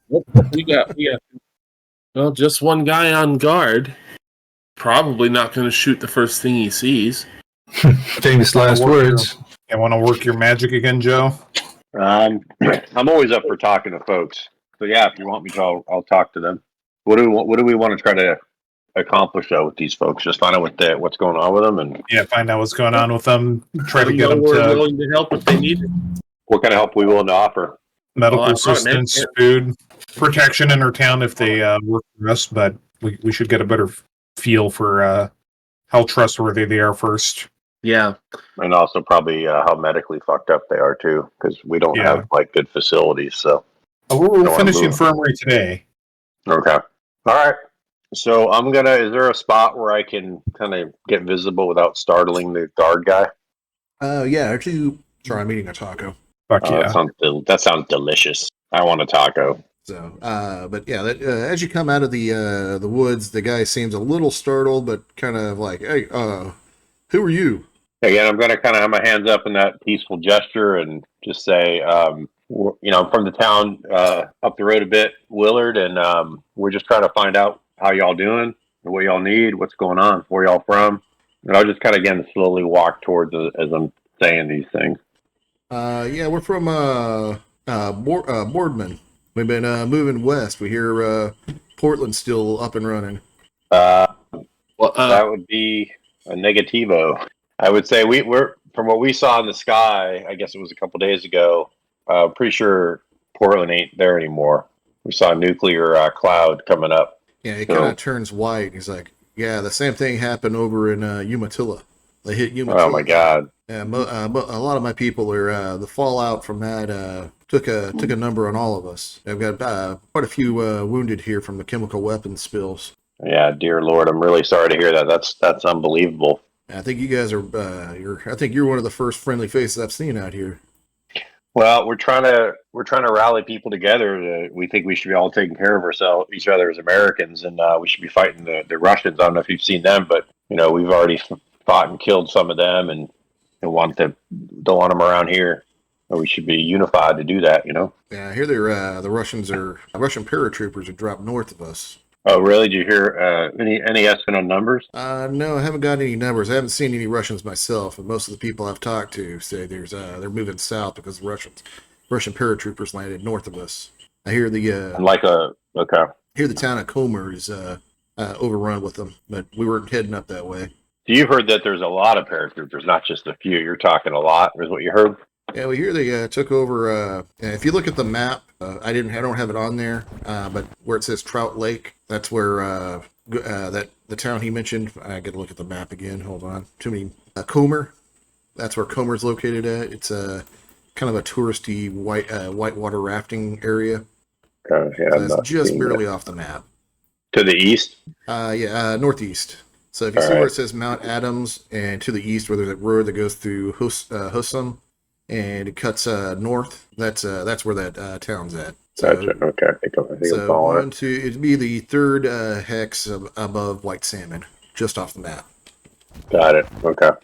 We got. Well, just one guy on guard. Probably not going to shoot the first thing he sees. Famous last words. I want to work your magic again, Joe. I'm always up for talking to folks. So yeah, if you want me to, I'll talk to them. What do we want to try to accomplish though with these folks? Just find out what's going on with them, and Yeah, find out what's going on with them. Try to get them We're to willing to help if they need it. what kind of help we willing to offer. medical Well, I thought assistance, it- food, protection in our town if they work for us. But we should get a better feel for how trustworthy they are first. Yeah. And also probably how medically fucked up they are too, because we don't Yeah. have like good facilities. So We'll Don't wanna finish the move. infirmary today. okay, all right. So is there a spot where I can kind of get visible without startling the guard guy? Yeah, actually, sorry, I'm eating a taco. Fuck Oh, yeah. that sounds delicious. I want a taco. So, but yeah, as you come out of the woods, the guy seems a little startled, but kind of like, "Hey, who are you?" Again, I'm going to kind of have my hands up in that peaceful gesture and just say, I'm from the town up the road a bit, Willard, and we're just trying to find out how y'all doing, what y'all need, what's going on, where y'all from. And I'll just kind of, again, slowly walk towards it as I'm saying these things. Yeah, we're from Boardman. We've been moving west. We hear Portland's still up and running. Well, That would be a negativo. I would say we're from what we saw in the sky. I guess it was a couple days ago. Pretty sure Portland ain't there anymore. We saw a nuclear cloud coming up. Yeah, it So- kind of turns white. He's like, yeah, the same thing happened over in Umatilla. They hit Umatilla. Oh my God! Yeah, a lot of my people are the fallout from that took a number on all of us. I've got quite a few wounded here from the chemical weapons spills. Yeah, dear Lord, I'm really sorry to hear that. That's unbelievable. I think you guys are I think you're one of the first friendly faces I've seen out here. Well, we're trying to rally people together. We think we should be all taking care of ourselves, each other as Americans, and we should be fighting the Russians. I don't know if you've seen them, but we've already fought and killed some of them, and don't want them around here. We should be unified to do that. Yeah, I hear the Russian paratroopers have dropped north of us. Oh, really? Did you hear any estimate on numbers? No, I haven't got any numbers. I haven't seen any Russians myself, and most of the people I've talked to say they're moving south because the Russian paratroopers landed north of us. I hear Okay. hear the town of Comer is overrun with them, but we weren't heading up that way. So you've heard that there's a lot of paratroopers, not just a few. You're talking a lot, is what you heard? Yeah, we hear they took over. If you look at the map, I don't have it on there, but where it says Trout Lake, that's where that the town he mentioned. I got to look at the map again. Hold on, too many. Comer, that's where Comer's located at. It's a kind of a touristy whitewater rafting area. Yeah, So it's just barely off the map. To the east. Northeast. So if you see where it says Mount Adams, and to the east where there's a road that goes through Husum, and it cuts north. That's where that town's at. So, Gotcha. Okay, I think I'm so following it. it'd be the third hex above White Salmon, just off the map. Got it. Okay, so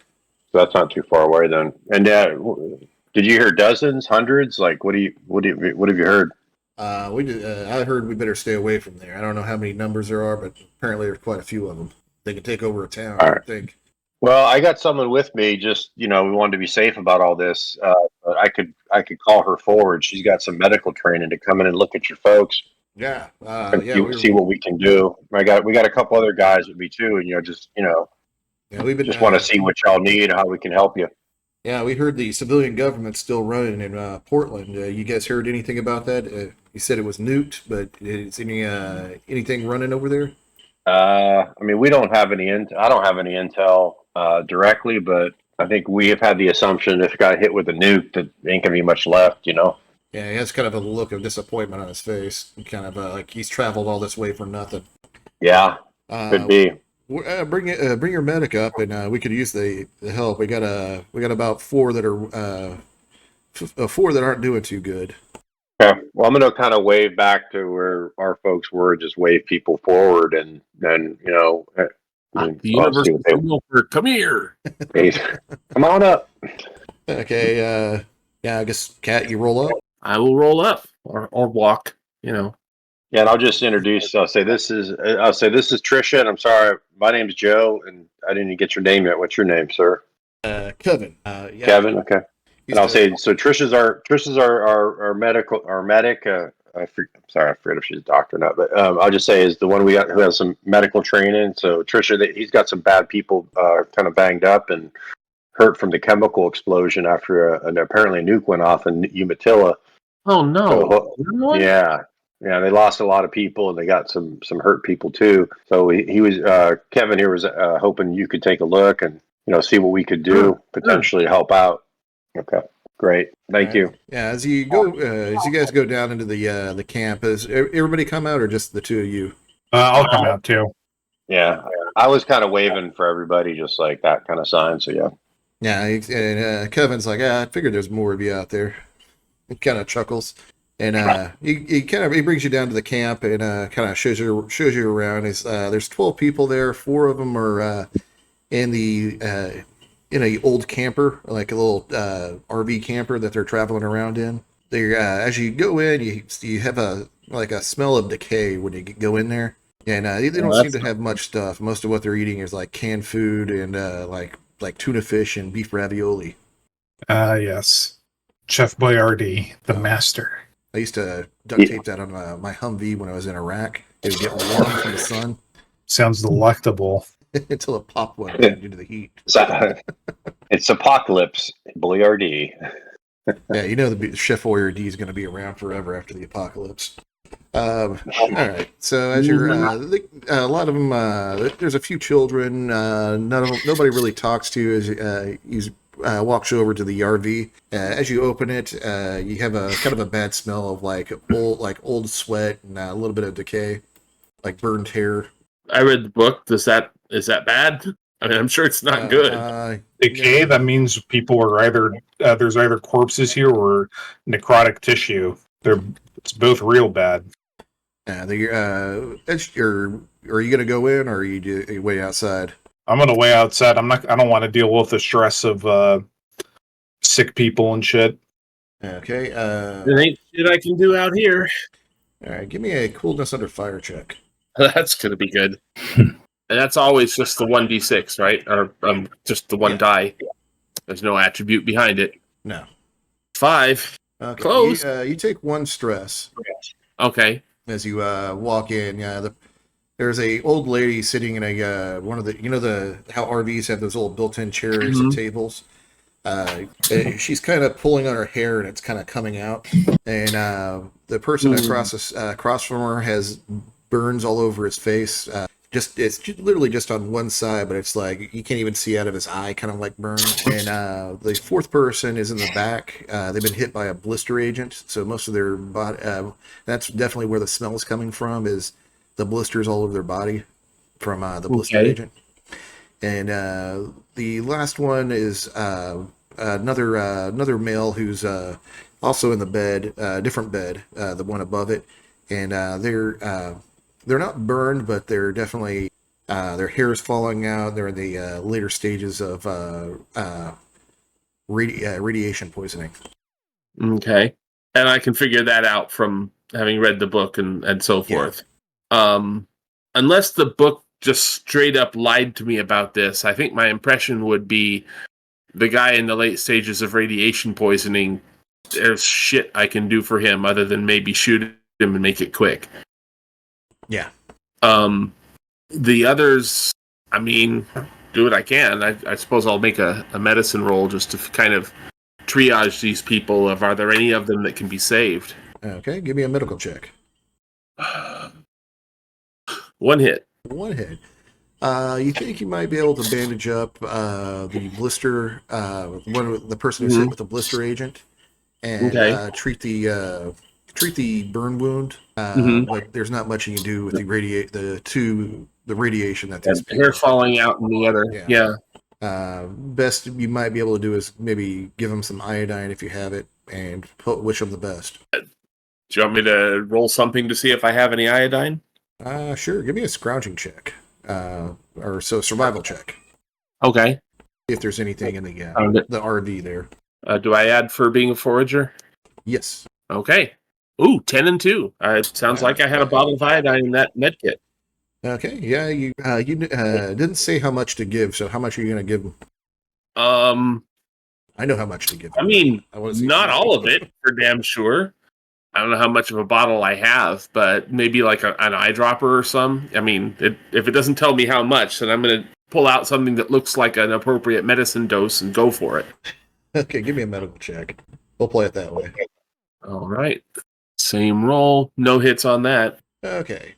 that's not too far away then. And did you hear dozens, hundreds? Like, what have you heard? I heard we better stay away from there. I don't know how many numbers there are, but apparently there's quite a few of them. They can take over a town. All I right. think. Well, I got someone with me. Just we wanted to be safe about all this. But I could call her forward. She's got some medical training to come in and look at your folks. Yeah. And see what we can do. We got a couple other guys with me too, and we've been just want to see what y'all need, how we can help you. Yeah, we heard the civilian government's still running in Portland. You guys heard anything about that? You said it was nuked, but is anything running over there? We don't have any I don't have any intel directly, but I think we have had the assumption if it got hit with a nuke that ain't gonna be much left. Yeah, he has kind of a look of disappointment on his face, kind of like he's traveled all this way for nothing. Yeah, could be. Bring your medic up, and we could use the help. We got about four that aren't doing too good. Okay. Well, I'm going to kind of wave back to where our folks were, just wave people forward, and then the universal come here. Come on up. Okay. I guess Kat, you roll up. I will roll up or walk. Yeah, and I'll just introduce. I'll say this is Trisha, and I'm sorry, my name's Joe, and I didn't even get your name yet. What's your name, sir? Kevin. Yeah. Kevin. Okay. And I'll say so. Trisha's our medic. I'm sorry, I forget if she's a doctor or not, but I'll just say is the one we got who has some medical training. So Trisha, he's got some bad people kind of banged up and hurt from the chemical explosion after apparently a nuke went off in Umatilla. Oh no! So, yeah, they lost a lot of people and they got some hurt people too. So he was Kevin here was hoping you could take a look and see what we could do potentially to help out. Okay, great. Thank you. Yeah, as you guys go down into the camp, has everybody come out or just the two of you? I'll come out too. Yeah, I was kind of waving for everybody, just like that kind of sign. So yeah. Yeah, and Kevin's like, I figured there's more of you out there. He kind of chuckles, and he brings you down to the camp and kind of shows you around. There's 12 people there. 4 of them are in a old camper, like a little RV camper that they're traveling around in. They as you go in, you have a smell of decay when you go in there, and they don't seem to have much stuff. Most of what they're eating is like canned food and like tuna fish and beef ravioli. Yes. Chef Boyardee, the master. I used to duct tape that on my Humvee when I was in Iraq. It would get warm from the sun. Sounds delectable. Until it popped one due to the heat. It's apocalypse. Boyardee. Yeah, you know the Chef Boyardee is going to be around forever after the apocalypse. All right. So as you're, a lot of them, there's a few children. Nobody really talks to you as he walks over to the RV. As you open it, you have a kind of a bad smell of like old sweat and a little bit of decay, like burned hair. I read the book. Is that bad? I mean, I'm sure it's not good. Decay. Yeah. That means people are either there's either corpses here or necrotic tissue. It's both real bad. Are you gonna go in, or are you way outside? I'm gonna wait outside. I don't want to deal with the stress of sick people and shit. Okay. There ain't shit I can do out here. All right. Give me a coolness under fire check. That's gonna be good. And that's always just the 1d6, right? Or just the one die. There's no attribute behind it. No. 5. Okay. Close. You take one stress. Okay. As you walk in. There's a old lady sitting in a one of the how RVs have those little built-in chairs and tables. She's kind of pulling on her hair and it's kind of coming out. And the person across from her has burns all over his face. It's literally just on one side, but it's like you can't even see out of his eye, kind of like burns. And the fourth person is in the back. They've been hit by a blister agent, so most of their body. That's definitely where the smell is coming from. Is the blisters all over their body from the blister agent. And the last one is another male who's also in the bed, different bed, the one above it, and they're not burned, but they're definitely their hair is falling out. They're in the later stages of radiation poisoning. Okay. And I can figure that out from having read the book and so forth. Unless the book just straight up lied to me about this, I think my impression would be the guy in the late stages of radiation poisoning, there's shit I can do for him other than maybe shoot him and make it quick. Yeah. The others, I mean, do what I can. I suppose I'll make a medicine roll just to kind of triage these people. Are there any of them that can be saved? Okay, give me a medical check. One hit. One hit. You think you might be able to bandage up the blister, the person who's hit with the blister agent, and treat the burn wound. But there's not much you can do with the radiation that these hair falling out in the other. Yeah. Best you might be able to do is maybe give them some iodine if you have it, and wish them the best. Do you want me to roll something to see if I have any iodine? Sure. Give me a scrounging check, or survival check. Okay. If there's anything in the RV there. Do I add for being a forager? Yes. Okay. Ooh, 10 and 2. It sounds like I had a bottle of iodine in that med kit. Okay. Yeah. You didn't say how much to give. So how much are you going to give them? I know how much to give them. I mean, not all of it for damn sure. I don't know how much of a bottle I have, but maybe like an eyedropper or some. I mean, if it doesn't tell me how much, then I'm going to pull out something that looks like an appropriate medicine dose and go for it. Okay, give me a medical check. We'll play it that way. All right. Same roll. No hits on that. Okay.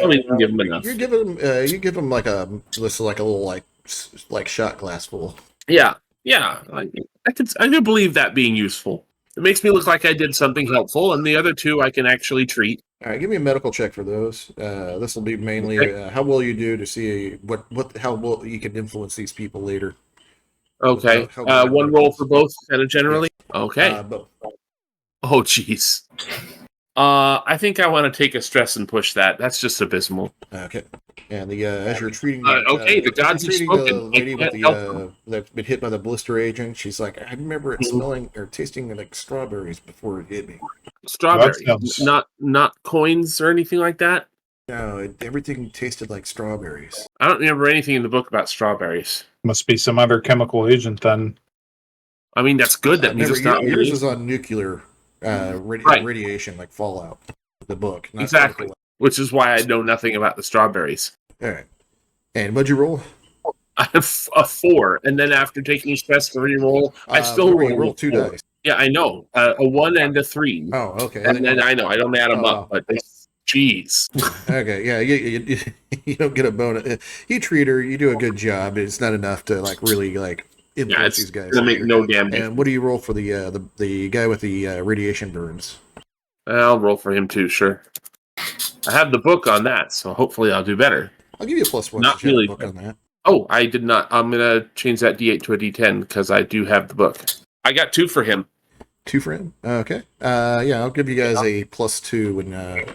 We can give them enough. You give them like a little like shot glass full. Yeah. I could believe that being useful. It makes me look like I did something helpful, and the other two I can actually treat. All right, give me a medical check for those. This will be mainly how well you do to see how well you can influence these people later. Okay. One roll for both, kind of generally. Yes. Okay. Both. Oh, jeez. I think I want to take a stress and push that. That's just abysmal. Okay. And as you're treating, the gods have spoken. The lady with that's been hit by the blister agent, she's like, I remember it smelling or tasting like strawberries before it hit me. Strawberries, not coins or anything like that. No, everything tasted like strawberries. I don't remember anything in the book about strawberries. Must be some other chemical agent then. I mean, that's good. That means it's not yours is on nuclear radiation, like fallout. The book, exactly. Which is why I know nothing about the strawberries. All right. And what'd you roll? I have a 4, and then after taking stress to re-roll, I still roll 2 dice. Yeah, I know. A 1 and a 3. Oh, okay. And then I know I don't add them Oh, up, but jeez. Okay, yeah, you don't get a bonus. You treat her, you do a good job. It's not enough to like really like influence these guys. Gonna make no damn difference. And what do you roll for the guy with the radiation burns? I'll roll for him too, sure. I have the book on that, so hopefully I'll do better. I'll give you a +1. Not really. Book on that. Oh, I did not. I'm gonna change that D8 to a D10 because I do have the book. I got 2 for him. 2 for him? Okay. Yeah, I'll give you guys a +2 when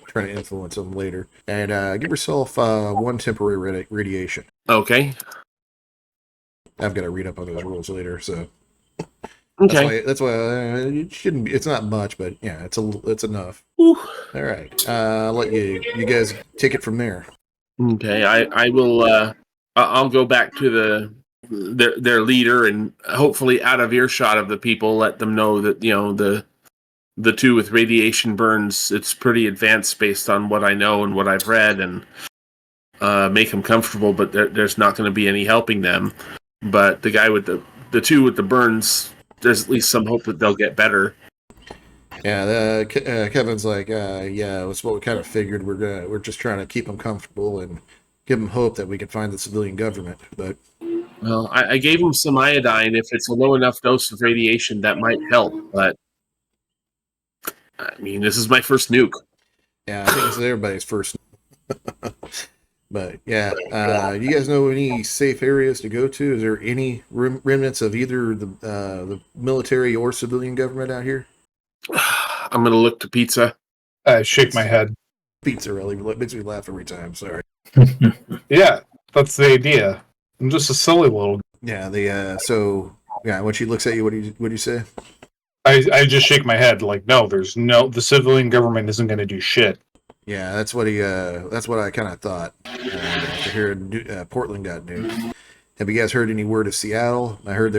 trying to influence them later. And give yourself 1 temporary radiation. Okay. I've got to read up on those rules later, so. Okay. That's why it shouldn't be. It's not much, but yeah, it's enough. Whew. All right. I'll let you guys take it from there. Okay. I will. I'll go back to their leader and hopefully out of earshot of the people, let them know that the 2 with radiation burns, it's pretty advanced based on what I know and what I've read, and make them comfortable. But there's not going to be any helping them. But the guy with the 2 with the burns, there's at least some hope that they'll get better. Yeah, Kevin's like, yeah, that's what we kind of figured. We're just trying to keep them comfortable and give them hope that we can find the civilian government. But well, I gave him some iodine. If it's a low enough dose of radiation, that might help. But I mean, this is my first nuke. Yeah, I think it's everybody's first. But yeah, you guys know any safe areas to go to? Is there any remnants of either the military or civilian government out here? I'm gonna look to pizza. I shake my head. Pizza really makes me laugh every time. Sorry. Yeah, that's the idea. I'm just a silly little. Yeah. So yeah, when she looks at you, what do you say? I just shake my head like, no, the civilian government isn't going to do shit. Yeah, that's what I kind of thought. After hearing Portland got nuked. Have you guys heard any word of Seattle? I heard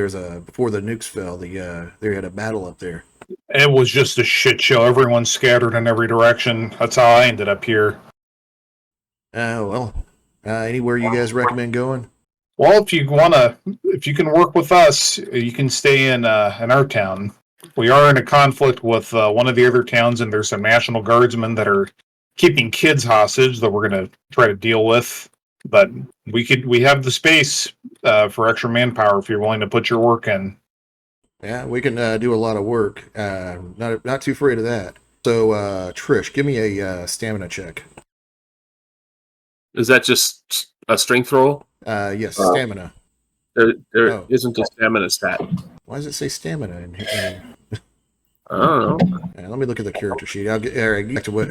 before the nukes fell, they had a battle up there. It was just a shit show. Everyone's scattered in every direction. That's how I ended up here. Well, anywhere you guys recommend going? Well, if you can work with us, you can stay in our town. We are in a conflict with one of the other towns, and there's some National Guardsmen that are keeping kids hostage that we're going to try to deal with. But we have the space for extra manpower if you're willing to put your work in. Yeah, we can do a lot of work. Not too afraid of that. So, Trish, give me a stamina check. Is that just a strength roll? Yes, stamina. There isn't a stamina stat. Why does it say stamina in here? I don't know. Yeah, let me look at the character sheet. I'll get back to what.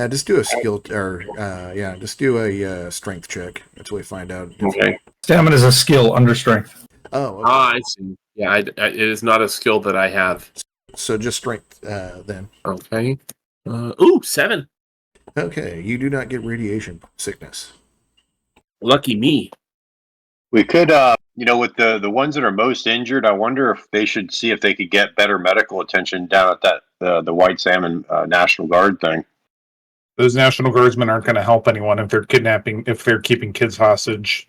Just do a skill, just do a strength check. That's what we find out. Okay. Stamina is a skill under strength. Oh, okay. I see. Yeah, it is not a skill that I have. So just strength then. Okay. 7. Okay, you do not get radiation sickness. Lucky me. We could, with the ones that are most injured, I wonder if they should see if they could get better medical attention down at that the White Salmon National Guard thing. Those National Guardsmen aren't going to help anyone if they're keeping kids hostage.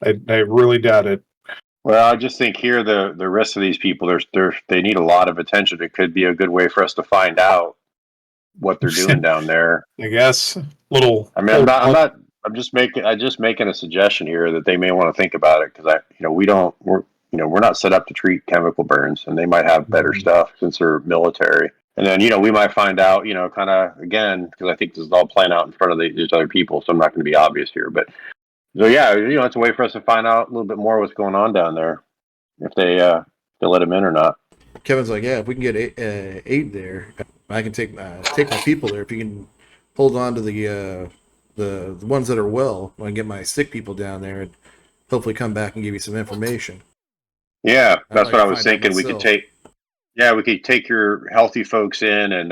I really doubt it. Well, I just think here the rest of these people, they need a lot of attention. It could be a good way for us to find out what they're doing down there. I guess I'm just making a suggestion here that they may want to think about it because we're not set up to treat chemical burns, and they might have better stuff since they're military. And then we might find out kind of again because I think this is all playing out in front of these other people, so I'm not going to be obvious here, but so yeah, it's a way for us to find out a little bit more what's going on down there if they let them in or not. Kevin's like, yeah, if we can get 8 there, I can take my people there. If you can hold on to the ones that are well, I can get my sick people down there and hopefully come back and give you some information. Yeah, that's what I was thinking. We could take your healthy folks in and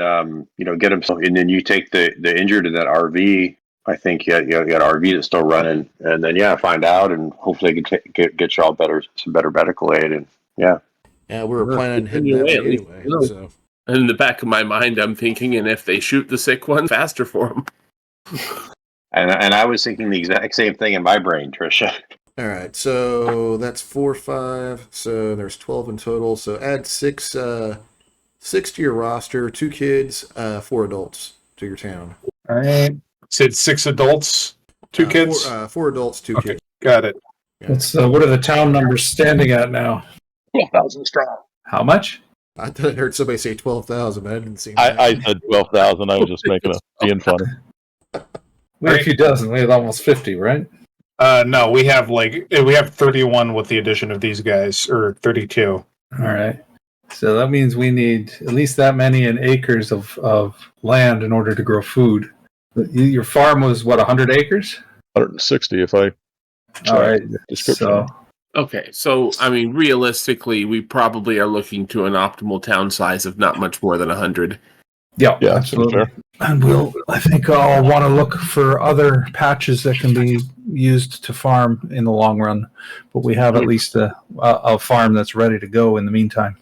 get them, and then you take the injured in that RV. I think you got an RV that's still running, and then find out, and hopefully they can get y'all some better medical aid, and Yeah, we were planning on hitting that way anyway. So And in the back of my mind, I'm thinking, and if they shoot the sick one, faster for them. And I was thinking the exact same thing in my brain, Trisha. All right, so that's 4, 5. So there's 12 in total. So add 6 to your roster. 2 kids, 4 adults to your town. All right. Said 6 adults, 2 kids. 4 adults, 2 kids. Got it. Yeah. What's what are the town numbers standing at now? 12,000 strong. How much? I thought I heard somebody say 12,000, but I didn't see. I said 12,000. I was just being funny. We have a few dozen. We have almost 50, right? No, we have 31 with the addition of these guys, or 32. All right. So that means we need at least that many in acres of land in order to grow food. Your farm was, 100 acres? 160 if I... All right. Description. So, Okay, so, I mean, realistically, we probably are looking to an optimal town size of not much more than 100. yeah, Yeah, absolutely. fair. And I think I'll want to look for other patches that can be used to farm in the long run. But we have at least a farm that's ready to go in the meantime.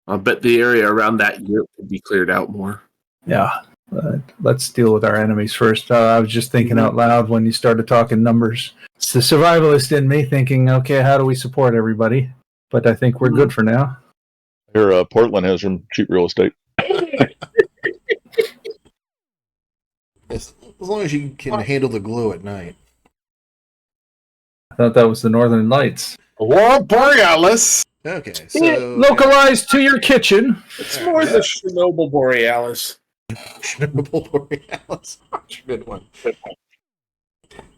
I'll bet the area around that year could be cleared out more. Yeah. Let's deal with our enemies first. I was just thinking out loud when you started talking numbers. It's the survivalist in me thinking, okay, how do we support everybody? But I think we're good for now. Here, Portland has some cheap real estate. As long as you can handle the glow at night. I thought that was the Northern Lights. Aurora Borealis. Okay, so Localized to your kitchen. It's more the Chernobyl Borealis. Chernobyl Borealis. Good one.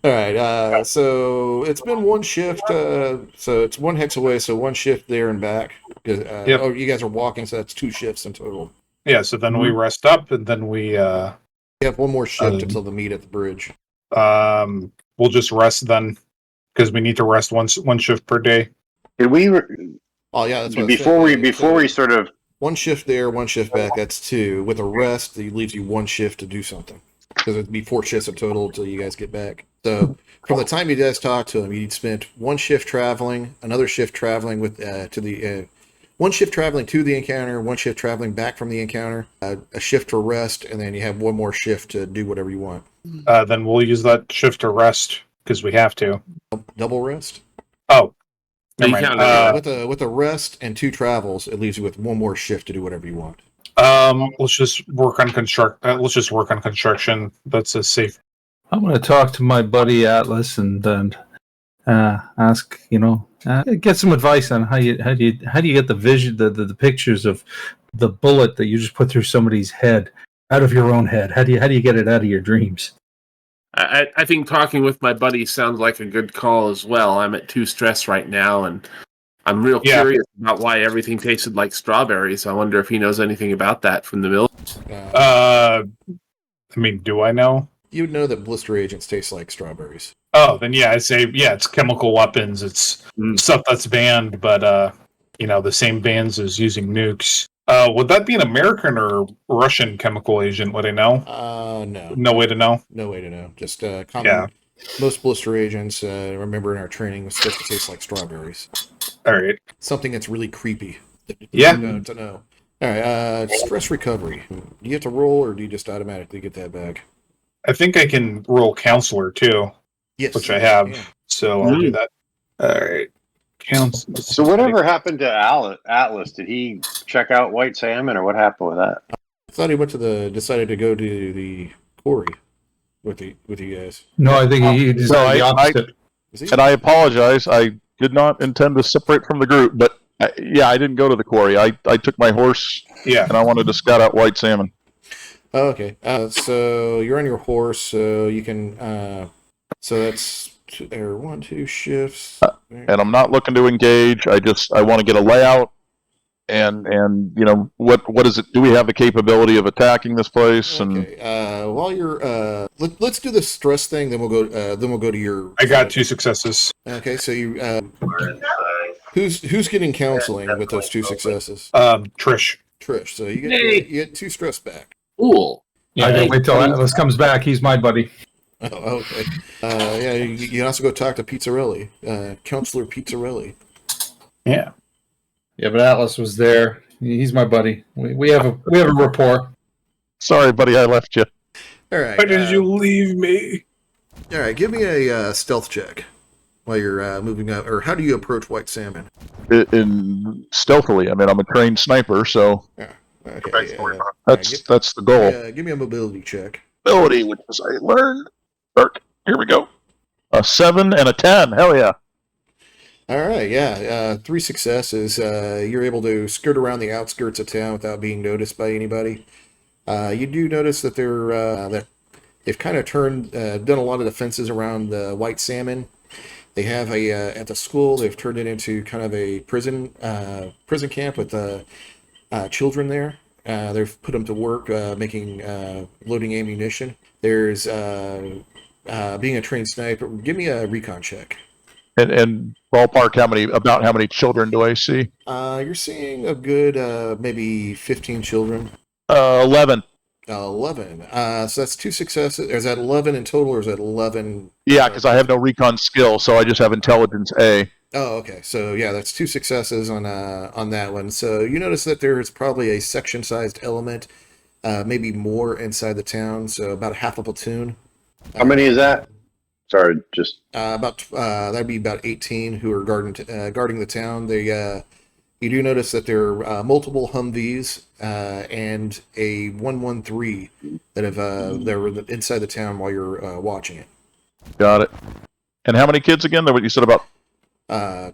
All right, so it's been one shift. So it's 1 hex away, so 1 shift there and back. Yep. Oh, you guys are walking, so that's 2 shifts in total. Yeah, so then we rest up, and then we You have 1 more shift until the meet at the bridge. we'll just rest then, because we need to rest one shift per day. Did we? Oh yeah, that's what Before we sort of 1 shift there, 1 shift back. That's 2. With a rest, it leaves you 1 shift to do something, because it'd be 4 shifts in total until you guys get back. So from the time you guys talk to him, you'd spent 1 shift traveling, another shift traveling with to the 1 shift traveling to the encounter, 1 shift traveling back from the encounter, a shift to rest, and then you have 1 more shift to do whatever you want. Then we'll use that shift to rest because we have to. Double rest. Oh, You never mind. counted With a rest and 2 travels, it leaves you with 1 more shift to do whatever you want. Let's just work on construction. That's a safe. I'm going to talk to my buddy Atlas and ask, get some advice on how do you get the vision, the pictures of the bullet that you just put through somebody's head out of your own head. How do you get it out of your dreams? I think talking with my buddy sounds like a good call as well. I'm at 2 stress right now, and I'm real curious about why everything tasted like strawberries. I wonder if he knows anything about that from the mill. I mean, do I know? You would know that blister agents taste like strawberries. Oh, then I'd say it's chemical weapons. It's stuff that's banned, but the same bans as using nukes. Would that be an American or Russian chemical agent? Would I know? No. No way to know. No way to know. Just common. Most blister agents, remember in our training, was supposed to taste like strawberries. All right. Something that's really creepy. Yeah. To know. All right. Stress recovery. Do you have to roll, or do you just automatically get that back? I think I can roll counselor too. Yes. Which I have. Yeah. So I'll do that. All right. So whatever happened to Atlas? Did he check out white salmon, or what happened with that? I thought he decided to go to the quarry with you guys. No, I think he decided the opposite. Is he? And I apologize. I did not intend to separate from the group, but I didn't go to the quarry. I took my horse and I wanted to scout out white salmon. Oh, okay. So you're on your horse, so you can. So that's 2 shifts. And I'm not looking to engage. I want to get a layout. And what is it? Do we have the capability of attacking this place? Okay. While you're let's do the stress thing. Then we'll go to your. I got 2 successes. Okay, so you who's getting counseling with those 2 successes? Trish. Trish. So you get 2 stress back. Cool. I can wait till Atlas comes back. He's my buddy. Oh, okay. You can also go talk to Pizzarelli, Counselor Pizzarelli. Yeah. Yeah, but Atlas was there. He's my buddy. We have a rapport. Sorry, buddy, I left you. All right. Why did you leave me? All right. Give me a stealth check while you're moving up. Or how do you approach white salmon? In stealthily. I mean, I'm a trained sniper, so Okay. that's the goal. Give me a mobility check. Ability, which is I learned. Here we go. A 7 and a 10. Hell yeah. All right, yeah. 3 successes. You're able to skirt around the outskirts of town without being noticed by anybody. You do notice that they've kind of done a lot of defenses around the white salmon. They have at the school, they've turned it into kind of a prison camp with children there. They've put them to work making loading ammunition. There's being a trained sniper. Give me a recon check. And ballpark, how many children do I see? You're seeing a good maybe 15 children. 11. 11. So that's 2 successes. Is that 11 in total, or is that 11? Yeah, because I have no recon skill, so I just have intelligence A. Oh, okay. So yeah, that's 2 successes on that one. So you notice that there's probably a section-sized element, maybe more inside the town. So about half a platoon. How many is that? Sorry, just that'd be about 18 who are guarding the town. They you do notice that there are multiple Humvees and a 113 that were inside the town while you're watching it. Got it. And how many kids again? What you said about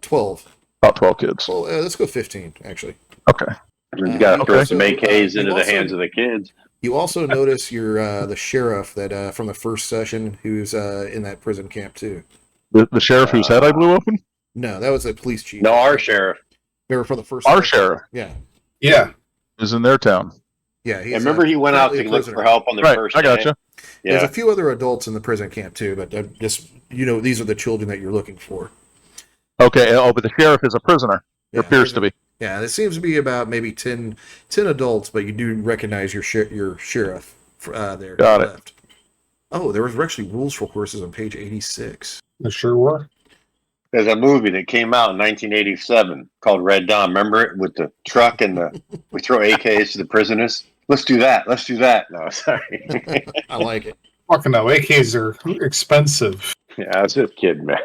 12. About 12 kids. Well, let's go 15 actually. Okay. you got to throw some So, AKs you into the also- hands of the kids. You also notice the sheriff that from the first session who's in that prison camp too. The sheriff whose head I blew open? No, that was the police chief. No, our sheriff. They were from the first. Our session. sheriff Yeah. is in their town. Yeah, I remember he went out to currently a look for prisoner. help on the Right, first I day. gotcha. There's Yeah. a few other adults in the prison camp too, but just these are the children that you're looking for. Okay, but the sheriff is a prisoner. Yeah, It appears to be. Yeah, it seems to be about maybe 10 adults, but you do recognize your sheriff there. Got it. Left. Oh, there was actually rules for horses on page 86. There sure were. There's a movie that came out in 1987 called Red Dawn. Remember it with the truck and we throw AKs to the prisoners? Let's do that. No, sorry. I like it. Fucking no, AKs are expensive. Yeah, I was just kidding, man.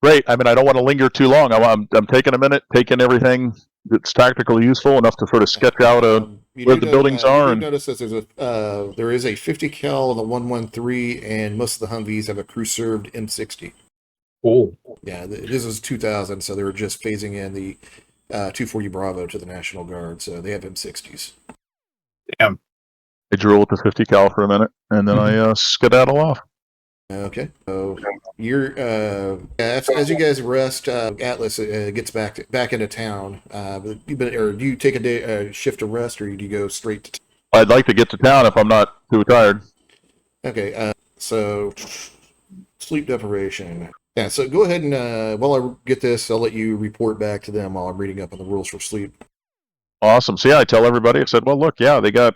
Great. I mean, I don't want to linger too long. I'm taking a minute, taking everything that's tactically useful enough to sort of sketch out You where do the buildings you are. do And notice that there is a 50 cal on the 113, and most of the Humvees have a crew-served M60. Oh. Yeah, this is 2000, so they were just phasing in the 240 Bravo to the National Guard, so they have M60s. Damn. I drool with the 50 cal for a minute, and then I skedaddle off. Okay, so you're as you guys rest, Atlas gets back into town. But do you take a shift of rest, or do you go straight to? I'd like to get to town if I'm not too tired. Okay, so sleep deprivation. Yeah, so go ahead and while I get this, I'll let you report back to them while I'm reading up on the rules for sleep. Awesome. So yeah, I tell everybody. I said, well, look, yeah, they got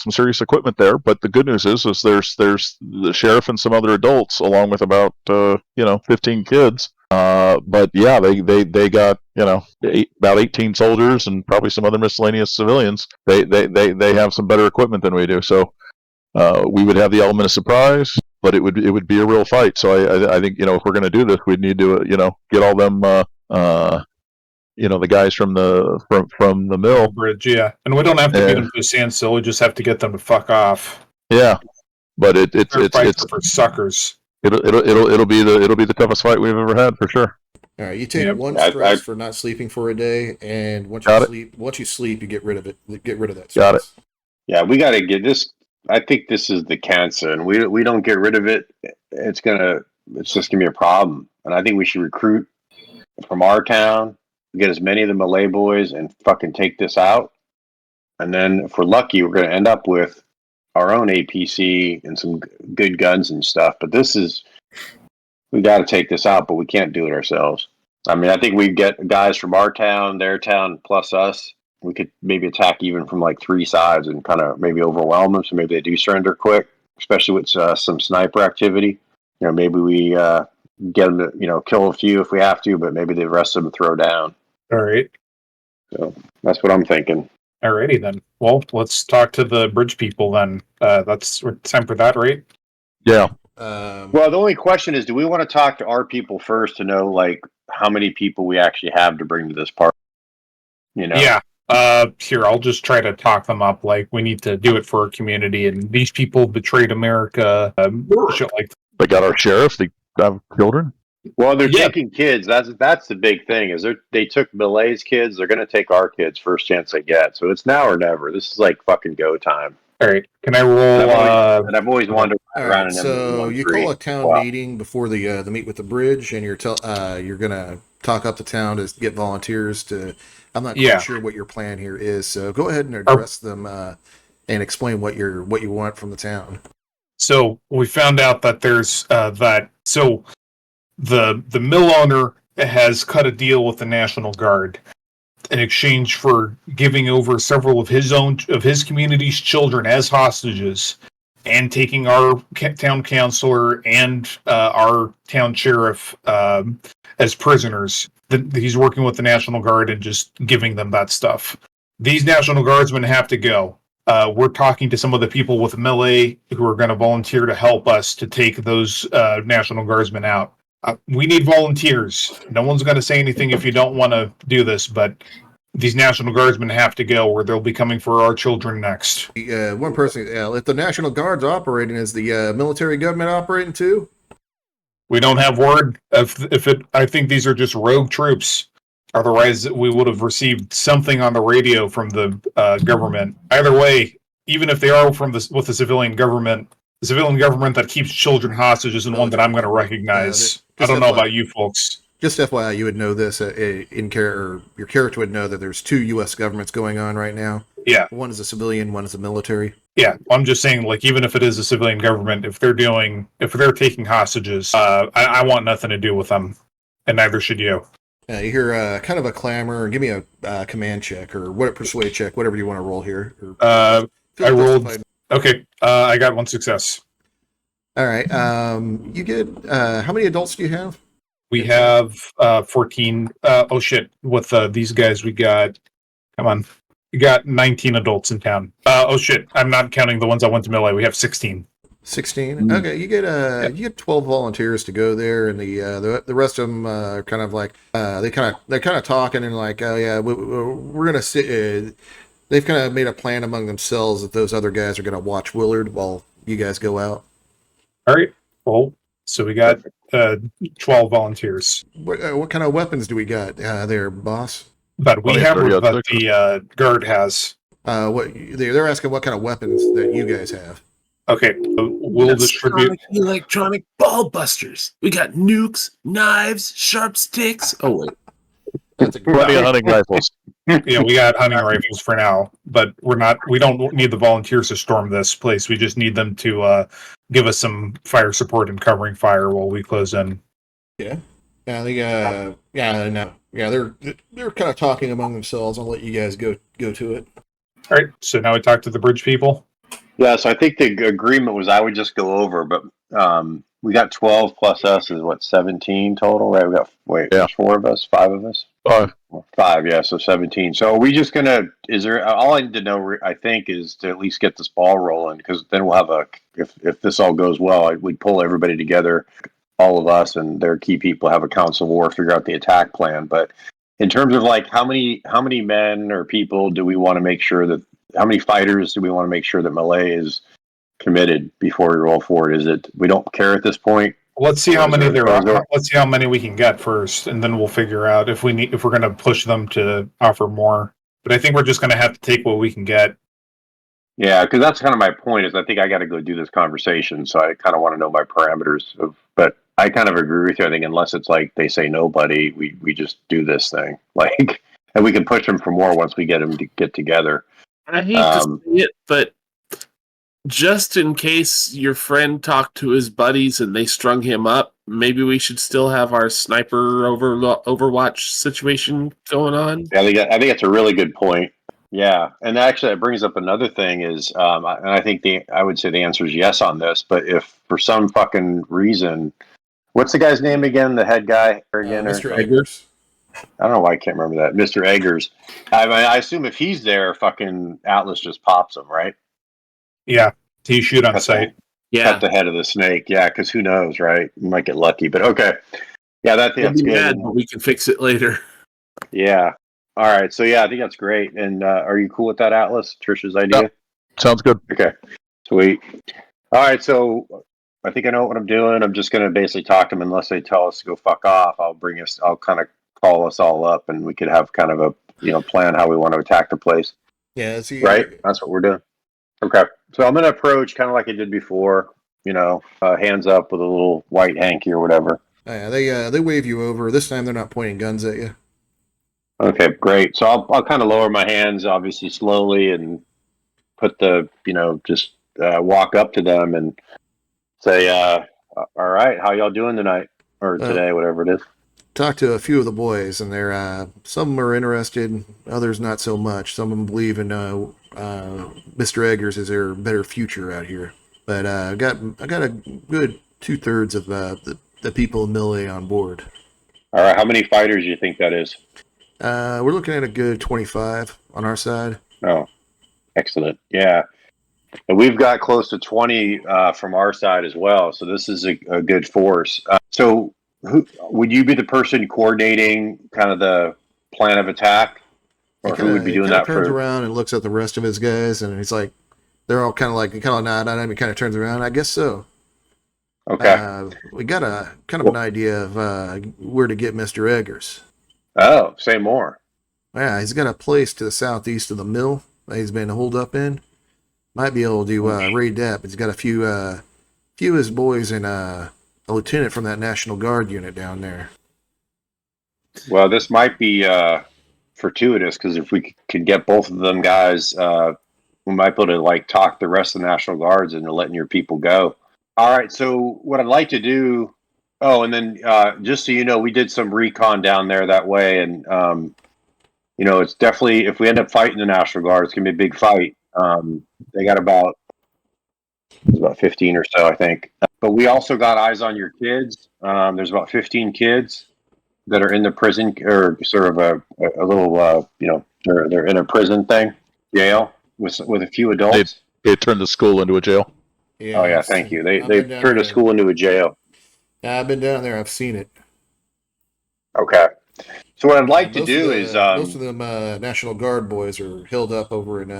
some serious equipment there, but the good news is there's the sheriff and some other adults along with about 15 kids. But yeah, they got about 18 soldiers and probably some other miscellaneous civilians. They have some better equipment than we do. So we would have the element of surprise, but it would be a real fight. So I think if we're going to do this, we'd need to get all them the guys from the mill. Bridge, yeah. And we don't have to get them to a standstill. We just have to get them to fuck off. Yeah, but it's for suckers. It'll be the toughest fight we've ever had for sure. All right, you take one stress for not sleeping for a day, and once you sleep, you get rid of it. Get rid of that stress. Got it. Yeah, we got to get this. I think this is the cancer, and we don't get rid of it. It's just gonna be a problem. And I think we should recruit from our town, get as many of the Malay boys, and fucking take this out. And then, if we're lucky, we're gonna end up with our own APC and some good guns and stuff. But we got to take this out, but we can't do it ourselves. I mean, I think we get guys from our town, their town, plus us. We could maybe attack even from like 3 sides and kind of maybe overwhelm them. So maybe they do surrender quick, especially with some sniper activity. Maybe we get them to, kill a few if we have to, but maybe the rest of them throw down. All right. So that's what I'm thinking. Alrighty then. Well, let's talk to the bridge people then. That's time for that, right? Yeah. Well, the only question is, do we want to talk to our people first to know like how many people we actually have to bring to this party? Yeah. Here, I'll just try to talk them up. Like, we need to do it for our community, and these people betrayed America. Shit like They got our sheriff. They have children. Well, they're taking kids. That's the big thing. Is they took Malay's kids. They're going to take our kids first chance they get. So it's now or never. This is like fucking go time. All right. Can I roll? I've always wanted to ride around in them. So you call a town meeting before the meet with the bridge, and you're gonna talk up the town to get volunteers to. I'm not quite sure what your plan here is. So go ahead and address them and explain what you want from the town. So we found out that there's that. So the mill owner has cut a deal with the National Guard in exchange for giving over several of his community's children as hostages, and taking our town councilor and our town sheriff as prisoners. He's working with the National Guard and just giving them that stuff. These National Guardsmen have to go. We're talking to some of the people with melee who are going to volunteer to help us to take those National Guardsmen out. We need volunteers. No one's going to say anything if you don't want to do this, but these National Guardsmen have to go, or they'll be coming for our children next. One person, if the National Guard's operating, is the military government operating too? We don't have word. I think these are just rogue troops. Otherwise, we would have received something on the radio from the government. Either way, even if they are with the civilian government, the civilian government that keeps children hostage isn't one that I'm going to recognize. I don't know about you folks. Just FYI, you would know this your character would know that there's two U.S. governments going on right now. Yeah. One is a civilian, one is a military. Yeah, I'm just saying, like, even if it is a civilian government, if they're taking hostages, I want nothing to do with them, and neither should you. You hear kind of a clamor. Give me a command check or persuade check, whatever you want to roll here. I rolled. Okay, I got one success. All right. You get how many adults do you have? We have 14. Oh shit! With these guys, we got. Come on. We got 19 adults in town. Oh shit! I'm not counting the ones that went to Melee. We have 16. 16. Okay, you get 12 volunteers to go there, and the rest of them are kind of like they're kind of talking and like, oh yeah, we're gonna sit. They've kind of made a plan among themselves that those other guys are gonna watch Willard while you guys go out. All right. Well, so we got 12 volunteers. What kind of weapons do we got there, boss? But we have what the guard has. What they're asking what kind of weapons that you guys have. Okay, we'll distribute electronic ball busters. We got nukes, knives, sharp sticks. Oh wait, that's a plenty of hunting rifles. Yeah, we got hunting rifles for now, but we don't need the volunteers to storm this place. We just need them to give us some fire support and covering fire while we close in. Yeah. They're kind of talking among themselves. I'll let you guys go to it. All right. So now we talk to the bridge people. Yeah. So I think the agreement was I would just go over, but we got 12 plus us is what 17 total, right? We got there's 4 of us, 5 of us. 5, yeah. So 17. So are we just gonna? Is there? All I need to know, I think, is to at least get this ball rolling, because then we'll have if this all goes well, we'd pull everybody together. All of us and their key people have a council of war, figure out the attack plan. But in terms of like how many men or people do we want to make sure that, how many fighters do we want to make sure that Malay is committed before we roll forward? Is it, we don't care at this point? Let's see how many there are. Let's see how many we can get first, and then we'll figure out if we're going to push them to offer more. But I think we're just going to have to take what we can get. Yeah, because that's kind of my point. Is I think I got to go do this conversation, so I kind of want to know my parameters of. But I kind of agree with you. I think unless it's like they say nobody, we just do this thing. Like, and we can push them for more once we get them to get together. I hate to say it, but just in case your friend talked to his buddies and they strung him up, maybe we should still have our sniper Overwatch situation going on. Yeah, I think that's a really good point. Yeah, and actually that brings up another thing is, and I think I would say the answer is yes on this, but if for some fucking reason, what's the guy's name again? The head guy again? Mr. Eggers. I don't know why I can't remember that. Mr. Eggers. I assume if he's there, fucking Atlas just pops him, right? Yeah, he shoot on Cut sight. Cut the head of the snake. Yeah, because who knows, right? You might get lucky, but okay. Yeah, I'd that's be good. mad, but we can fix it later. Yeah. All right. So yeah, I think that's great. And are you cool with that, Atlas? Trisha's idea? Yep. Sounds good. Okay. Sweet. All right. So I think I know what I'm doing. I'm just going to basically talk to them unless they tell us to go fuck off. I'll kind of call us all up and we could have kind of a, plan how we want to attack the place. Yeah, see, Right? That's what we're doing. Okay. So I'm going to approach kind of like I did before, hands up with a little white hanky or whatever. Yeah, they wave you over. This time they're not pointing guns at you. Okay, great. So I'll kind of lower my hands, obviously slowly, and put just walk up to them and say, all right, how y'all doing tonight? Or today, whatever it is. Talk to a few of the boys, and they're some are interested, others not so much. Some of them believe in Mr. Eggers as their better future out here. But I got a good 2/3 of the people in Millie on board. All right, how many fighters do you think that is? We're looking at a good 25 on our side. Oh, excellent. Yeah. And we've got close to 20 from our side as well. So this is a good force. So who would you be the person coordinating kind of the plan of attack? Or who would be doing that turns for? around and looks at the rest of his guys, and he's like, they're all kind of nod at him. He kind of turns around. I guess so. Okay. We got a kind of an idea of where to get Mr. Eggers. Oh, say more. Yeah, he's got a place to the southeast of the mill that he's been holed up in. Might be able to raid that, but he's got a few of his boys and a lieutenant from that National Guard unit down there. Well, this might be fortuitous because if we could get both of them guys, we might be able to talk the rest of the National Guards into letting your people go. All right. So what I'd like to do. Oh, and then just so you know, we did some recon down there that way, and it's definitely if we end up fighting the National Guard, it's gonna be a big fight. They got about 15 or so, I think. But we also got eyes on your kids. There's about 15 kids that are in the prison, or sort of a little, they're in a prison thing, jail with a few adults. They turned the school into a jail. Yeah, oh yeah, thank you. They turned a school into a jail. Yeah, I've been down there. I've seen it. Okay. So what I'd like to do is most of them National Guard boys are held up over in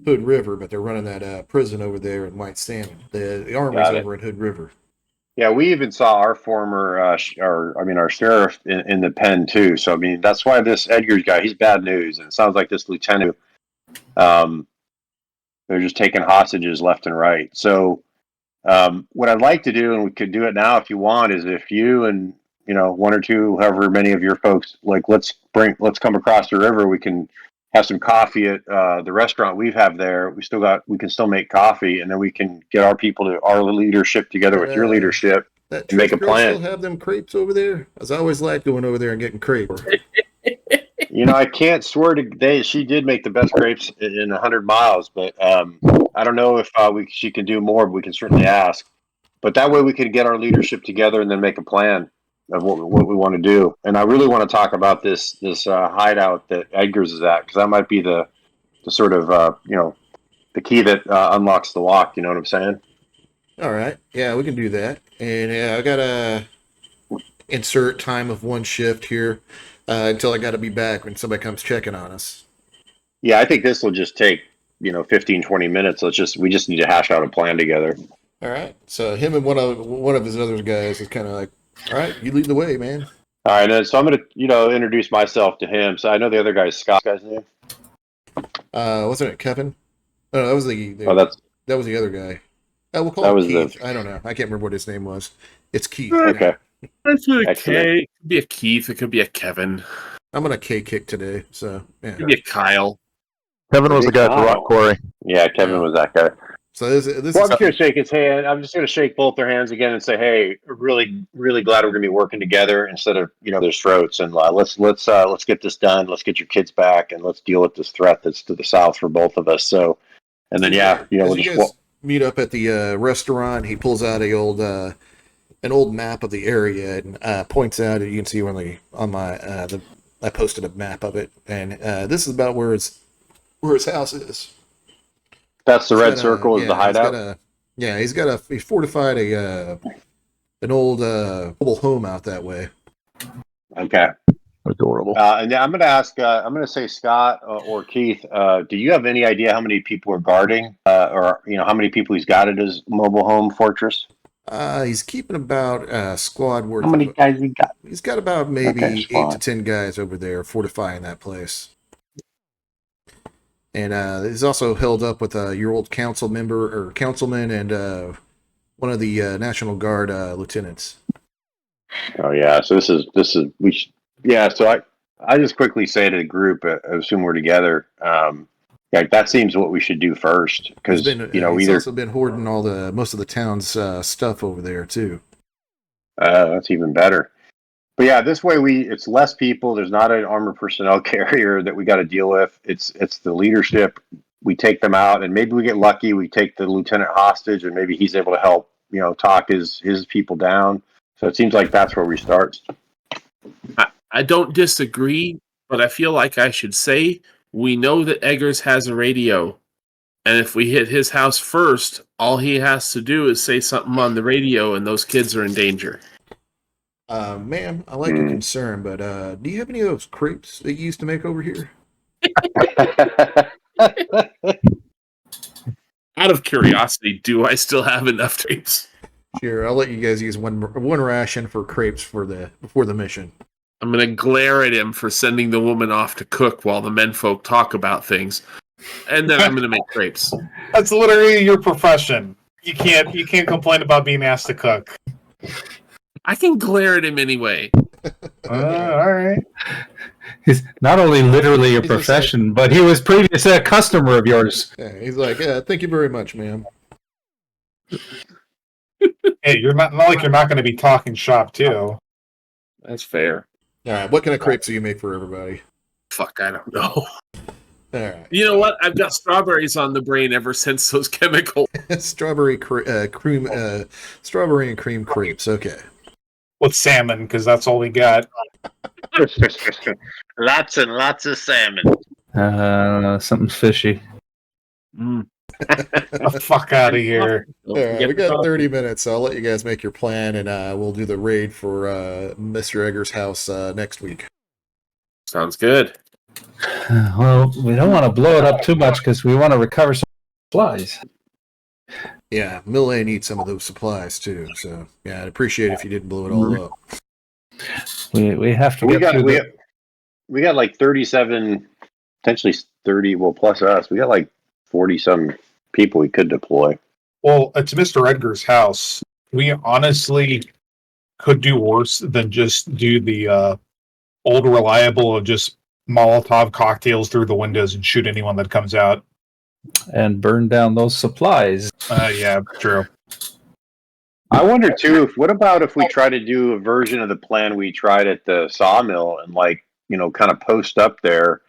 Hood River, but they're running that prison over there in White Salmon. The Army's over in Hood River. Yeah, we even saw our former, our sheriff in the pen too. So I mean, that's why this Edgar's guy, he's bad news, and it sounds like this lieutenant, they're just taking hostages left and right. So what I'd like to do, and we could do it now if you want, is if you and one or two, however many of your folks, let's come across the river. We can have some coffee at the restaurant we have there. We can still make coffee, and then we can get our leadership together with your leadership and make a plan. Still have them crepes over there? As I always like going over there and getting crepes. I can't swear to she did make the best crepes in 100 miles, but I don't know if she can do more, but we can certainly ask. But that way we can get our leadership together and then make a plan of what we want to do. And I really want to talk about this hideout that Edgar's is at, because that might be the sort of the key that unlocks the lock. You know what I'm saying? All right. Yeah, we can do that. And I gotta insert time of one shift here until I got to be back when somebody comes checking on us. Yeah, I think this will just take 15, 20 minutes. We just need to hash out a plan together. All right. So him and one of his other guys is kind of like, all right, you lead the way, man. All right, and so I'm going to, introduce myself to him. So I know the other guy is Scott. Guy's name? Wasn't it Kevin? No, that was that was the other guy. We'll call him Keith. I don't know. I can't remember what his name was. It's Keith. Okay. It's a K. It could be a Keith. It could be a Kevin. I'm going to K kick today. So yeah. It could be a Kyle. Kevin was the guy at the rock quarry. Yeah, Kevin was that guy. So I'm just going to shake his hand. I'm just going to shake both their hands again and say, "Hey, really, really glad we're going to be working together instead of their throats. And let's get this done. Let's get your kids back, and let's deal with this threat that's to the south for both of us." So, and then we'll just meet up at the restaurant. He pulls out an old map of the area and points out. You can see on my I posted a map of it, and this is about where his house is. That's the He's red got circle is the hideout. He fortified an old mobile home out that way. Okay. Adorable. And I'm going to ask. I'm going to say Scott or Keith. Do you have any idea how many people are guarding, or how many people he's got at his mobile home fortress? He's keeping about a squad worth. How many guys he got? He's got about maybe Okay, 8 squad. to 10 guys over there fortifying that place. And he's also held up with your old councilman and one of the National Guard lieutenants. Oh yeah. So this is we should. Yeah. So I just quickly say to the group, I assume we're together. That seems what we should do first because He's also been hoarding most of the town's stuff over there too. That's even better. But yeah, this way it's less people. There's not an armored personnel carrier that we got to deal with. It's the leadership. We take them out, and maybe we get lucky. We take the lieutenant hostage, and maybe he's able to help talk his people down. So it seems like that's where we start. I don't disagree, but I feel like I should say we know that Eggers has a radio. And if we hit his house first, all he has to do is say something on the radio and those kids are in danger. Ma'am, I like your concern, but do you have any of those crepes that you used to make over here? Out of curiosity, do I still have enough crepes? Sure, I'll let you guys use one ration for crepes before the mission. I'm going to glare at him for sending the woman off to cook while the menfolk talk about things. And then I'm going to make crepes. That's literally your profession. You can't complain about being asked to cook. I can glare at him anyway. All right. He's not only literally your profession, but he was previously a customer of yours. Yeah, he's like, yeah, thank you very much, ma'am. Hey, you're not like you're not going to be talking shop too. That's fair. All right, what kind of crepes do you make for everybody? Fuck, I don't know. All right. You know what? I've got strawberries on the brain ever since those chemicals. Strawberry and cream crepes. Okay. With salmon, because that's all we got. Lots and lots of salmon. Something fishy. The fuck out of here. All right, we got 30 minutes, so I'll let you guys make your plan, and we'll do the raid for Mr. Eggers' house next week. Sounds good. Well, we don't want to blow it up too much because we want to recover some supplies. Yeah, Mill A needs some of those supplies too, so yeah, I'd appreciate it if you didn't blow it all up. We have to We got like 37, potentially 30, well, plus us. We got like 40-some people we could deploy. Well, it's Mr. Edgar's house. We honestly could do worse than just do the old reliable of just Molotov cocktails through the windows and shoot anyone that comes out. And burn down those supplies. Yeah, true. I wonder too, what about if we try to do a version of the plan we tried at the sawmill and kind of post up there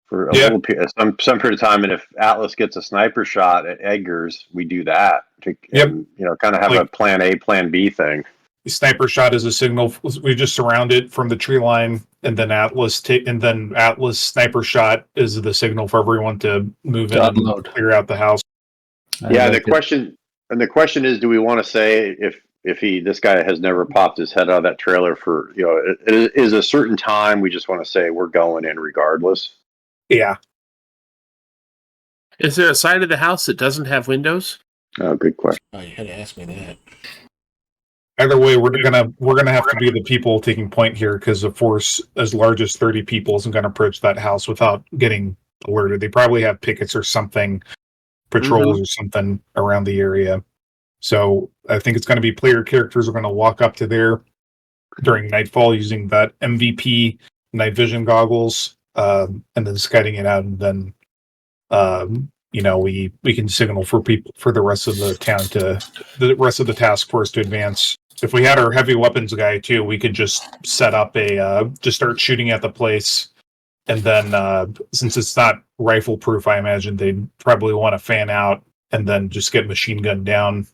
for a little some period of time, and if Atlas gets a sniper shot at Eggers, we do that to kind of have a plan A, plan B thing. The sniper shot is a signal. We just surround it from the tree line, and then Atlas sniper shot is the signal for everyone to move in and clear out the house. The question is, do we want to say if this guy has never popped his head out of that trailer for it is a certain time, we just want to say we're going in regardless? Yeah. Is there a side of the house that doesn't have windows? Oh, good question. Oh, you had to ask me that. Either way, we're gonna have to be the people taking point here because a force as large as 30 people isn't going to approach that house without getting alerted. They probably have pickets or something, patrols or something around the area. So I think it's going to be player characters are going to walk up to there during nightfall using that MVP night vision goggles, and then scouting it out, and then we can signal for people for the rest of the task force to advance. If we had our heavy weapons guy too, we could just set up just start shooting at the place, and then since it's not rifle proof, I imagine they'd probably want to fan out and then just get machine gunned down.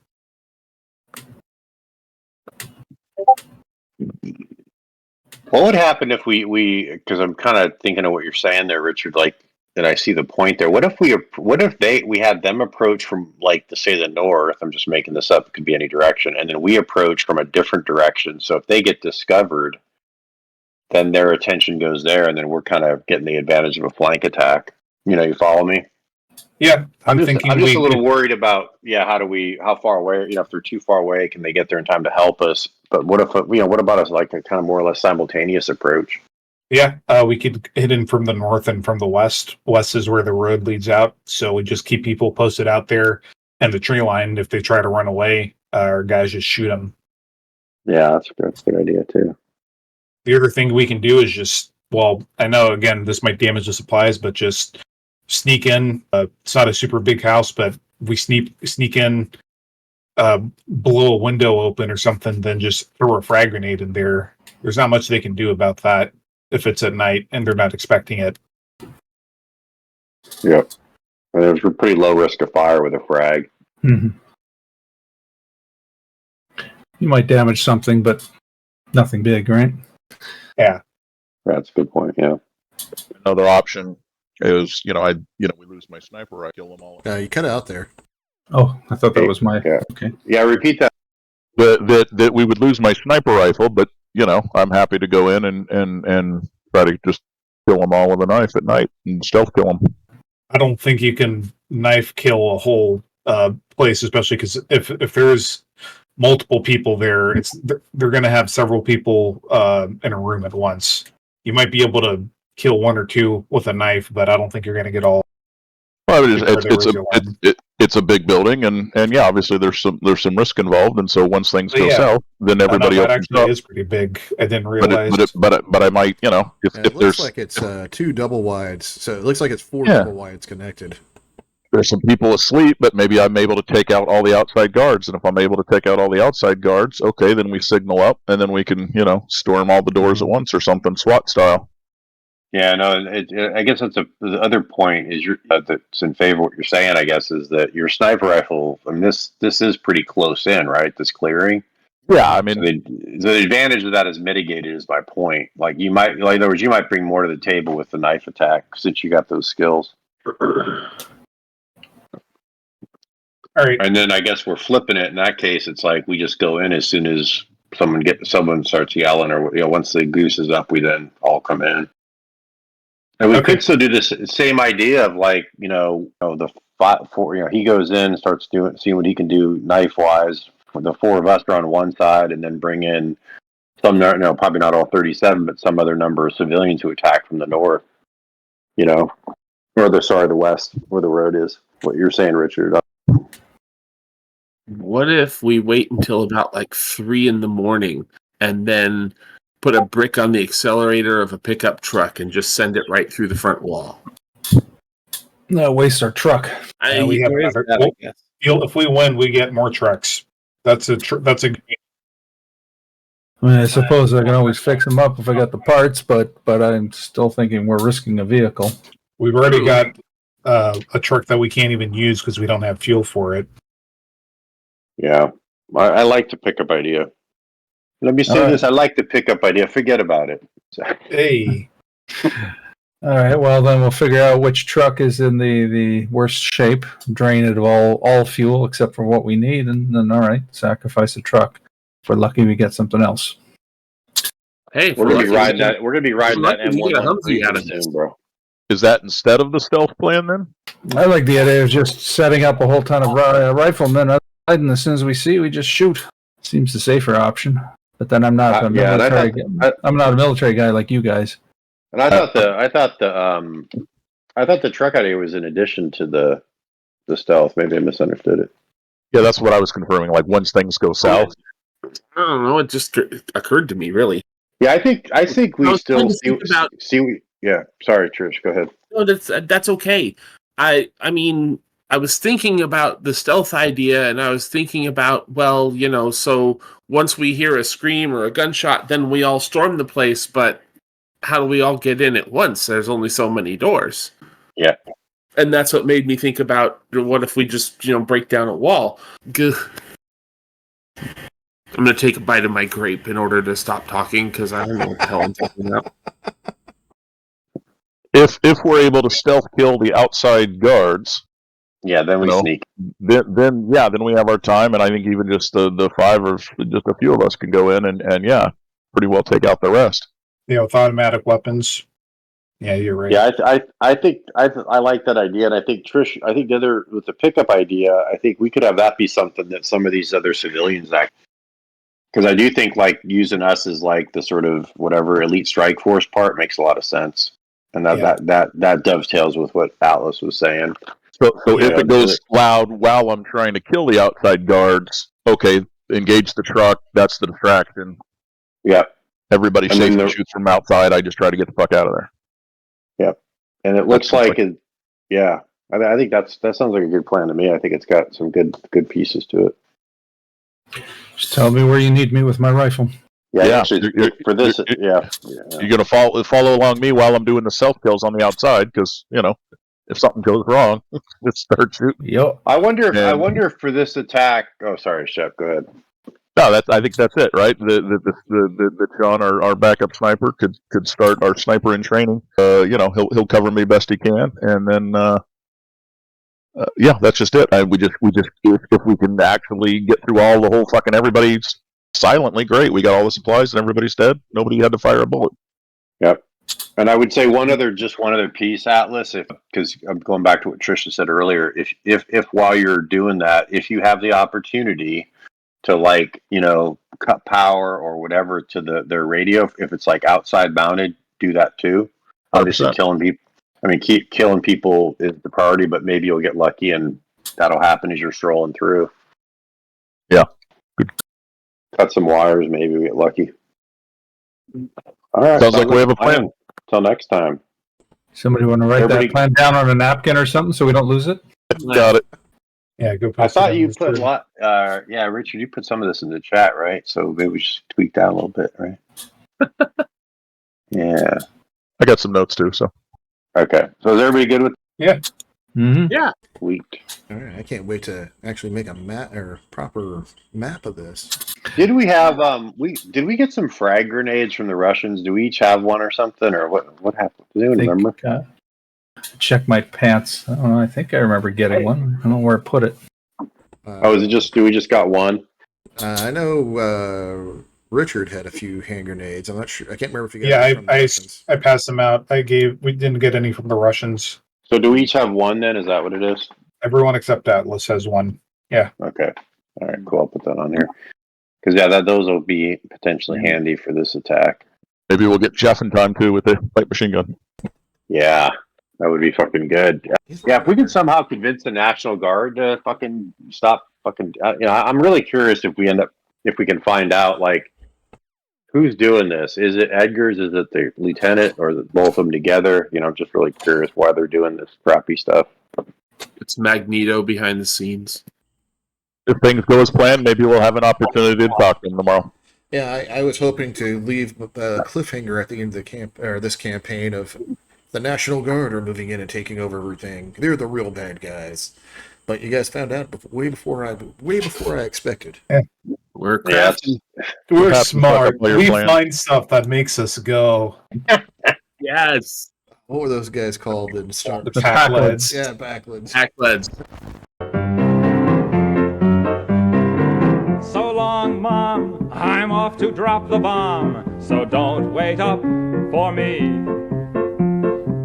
What would happen if we because I'm kind of thinking of what you're saying there, Richard, like, and I see the point there. What if we had them approach from, like, to say the north, I'm just making this up, it could be any direction, and then we approach from a different direction. So if they get discovered, then their attention goes there, and then we're kind of getting the advantage of a flank attack. You follow me? Yeah, I'm just thinking a little worried about, how far away, if they're too far away, can they get there in time to help us? But what if, what about us, like a kind of more or less simultaneous approach? Yeah, we could hit in from the north and from the west. West is where the road leads out, so we just keep people posted out there and the tree line. If they try to run away, our guys just shoot them. Yeah, that's a good idea too. The other thing we can do is just, I know, again, this might damage the supplies, but just sneak in. It's not a super big house, but we sneak in, blow a window open or something, then just throw a frag grenade in there. There's not much they can do about that if it's at night and they're not expecting it. Yep. And there's a pretty low risk of fire with a frag. Mm-hmm. You might damage something, but nothing big, right? Yeah. That's a good point, yeah. Another option is, we lose my sniper, I kill them all. You cut out there. Oh, I thought that was my... Yeah. Okay. Yeah, repeat that. That we would lose my sniper rifle, but, I'm happy to go in and try to just kill them all with a knife at night and stealth kill them. I don't think you can knife kill a whole place, especially because if there's multiple people there, they're going to have several people in a room at once. You might be able to kill one or two with a knife, but I don't think you're going to get all. Well, it's a big building, and yeah, obviously there's some risk involved, and so once things go south, then everybody that opens actually up. Is pretty big. I didn't realize. But I might, if It looks there's like it's two double wides, so it looks like it's four double wides connected. There's some people asleep, but maybe I'm able to take out all the outside guards, and if I'm able to take out all the outside guards, okay, then we signal up, and then we can, storm all the doors at once or something, SWAT style. Yeah, no, I guess the other point is that's in favor of what you're saying, I guess, is that your sniper rifle, I mean, this is pretty close in, right? This clearing. Yeah, I mean, so the advantage of that is mitigated, is my point. Like, in other words, you might bring more to the table with the knife attack since you got those skills. All right. And then I guess we're flipping it. In that case, it's like we just go in as soon as someone starts yelling, or once the goose is up, we then all come in. And we could still do this same idea of, like, he goes in and starts seeing what he can do knife wise. The four of us are on one side, and then bring in some, probably not all 37, but some other number of civilians who attack from the north. The west, where the road is. What you're saying, Richard. What if we wait until about like 3 a.m. and then put a brick on the accelerator of a pickup truck and just send it right through the front wall? No, waste our truck. If we win, we get more trucks. That's a good. I mean, I suppose I can always fix them up if I got the parts, but I'm still thinking we're risking a vehicle. We've already got a truck that we can't even use because we don't have fuel for it. Yeah, I like the pickup idea. Let me say this: I like the pickup idea. Forget about it. Hey. All right. Well, then we'll figure out which truck is in the worst shape, drain it of all fuel except for what we need, and then sacrifice a truck. If we're lucky, we get something else. Hey, we're gonna be riding that. We're gonna be riding that M113 soon, bro. Is that instead of the stealth plan then? I like the idea of just setting up a whole ton of riflemen. And as soon as we see, we just shoot. Seems the safer option. But then I'm not a military guy. I'm not a military guy like you guys. And I thought the truck idea was in addition to the stealth. Maybe I misunderstood it. Yeah, that's what I was confirming. Like, once things go south. I don't know. It just occurred to me, really. Yeah, I think we still see. Yeah, sorry, Trish. Go ahead. No, that's okay. I mean, I was thinking about the stealth idea, and I was thinking about, so once we hear a scream or a gunshot, then we all storm the place, but how do we all get in at once? There's only so many doors. Yeah. And that's what made me think about, what if we just, break down a wall? I'm going to take a bite of my grape in order to stop talking because I don't know what the hell I'm talking about. If we're able to stealth kill the outside guards, Yeah, then we You know, sneak. then we have our time, and I think even just the five or just a few of us can go in and yeah, pretty well take out the rest. With automatic weapons. Yeah, you're right. Yeah, I think I like that idea, and I think Trish. I think the other with the pickup idea, I think we could have that be something that some of these other civilians act. Because I do think like using us as like the sort of whatever elite strike force part makes a lot of sense, and that dovetails with what Atlas was saying. So if it goes loud while I'm trying to kill the outside guards, okay, engage the truck. That's the distraction. Yeah. Everybody safely shoots from outside. I just try to get the fuck out of there. Yep. And it looks like it. Yeah. I think that sounds like a good plan to me. I think it's got some good pieces to it. Just tell me where you need me with my rifle. Yeah. Actually, for this, yeah. You're gonna follow along me while I'm doing the self kills on the outside because if something goes wrong, it starts shooting. Yep. I wonder if for this attack. Oh, sorry, Shep. Go ahead. No, I think that's it, right? The John, our backup sniper, could start our sniper in training. He'll cover me best he can, and then that's just it. We just if we can actually get through the whole fucking everybody silently, great. We got all the supplies and everybody's dead. Nobody had to fire a bullet. Yep. And I would say one other piece, Atlas, because I'm going back to what Trisha said earlier. If while you're doing that, if you have the opportunity to cut power or whatever to their radio, if it's like outside mounted, do that too. Obviously, 100%. killing people. I mean, killing people is the priority, but maybe you'll get lucky, and that'll happen as you're strolling through. Yeah. Good. Cut some wires, maybe we get lucky. All right. Sounds like we have a plan. Till next time. Somebody want to write that plan down on a napkin or something so we don't lose it? Got it. Yeah, go. I thought you put a lot. Richard, you put some of this in the chat, right? So maybe we just tweak that a little bit, right? Yeah. I got some notes too. So. Okay. So is everybody good with? Yeah. Mm-hmm. Yeah. Sweet. All right, I can't wait to actually make a proper map of this. Did we have did we get some frag grenades from the Russians? Do we each have one or something, or what happened? Does anyone remember? Check my pants. I think I remember getting one. I don't know where I put it. Is it just? Do we just got one? I know Richard had a few hand grenades. I'm not sure. I can't remember if he got. Yeah, any from the Russians. I passed them out. We didn't get any from the Russians. So do we each have one then? Is that what it is? Everyone except Atlas has one. Yeah. Okay. All right. Cool. I'll put that on here. Because those will be potentially handy for this attack. Maybe we'll get Jeff in time too with the light machine gun. Yeah, that would be fucking good. Yeah, if we could somehow convince the National Guard to fucking stop fucking. I'm really curious if we can find out who's doing this. Is it Edgar's? Is it the lieutenant, or is it both of them together? I'm just really curious why they're doing this crappy stuff. It's Magneto behind the scenes. If things go as planned, maybe we'll have an opportunity to talk to them tomorrow. Yeah, I was hoping to leave a cliffhanger at the end of this campaign of the National Guard are moving in and taking over everything. They're the real bad guys. But you guys found out way before I expected. Yeah. We're crafty. We're smart. We plan. find stuff that makes us go. Yes. What were those guys called in Star Wars? The Packlets. Yeah, Backlets. Backleds. So long, Mom, I'm off to drop the bomb, so don't wait up for me.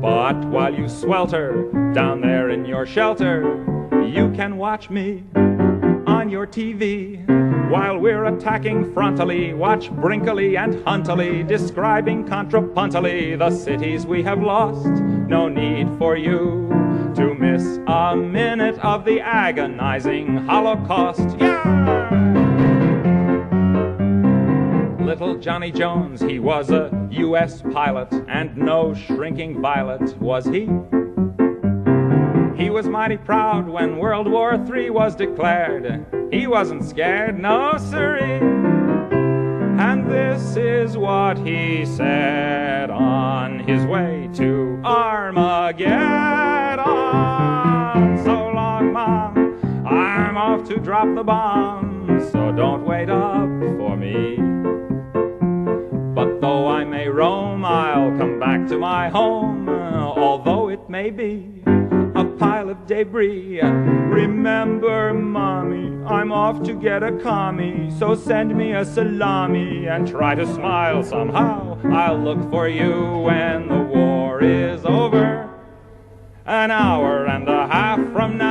But while you swelter down there in your shelter, you can watch me on your TV. While we're attacking frontally, watch Brinkley and Huntley describing contrapuntally the cities we have lost. No need for you to miss a minute of the agonizing Holocaust. Yeah! Little Johnny Jones, he was a U.S. pilot, and no shrinking violet was he. He was mighty proud when World War III was declared. He wasn't scared, no siree. And this is what he said on his way to Armageddon. So long, Mom, I'm off off to drop the bomb, so don't wait up for me. But though I may roam, I'll come back to my home, although it may be a pile of debris. Remember, Mommy, I'm off to get a commie, so send me a salami and try to smile somehow. I'll look for you when the war is over, an hour and a half from now.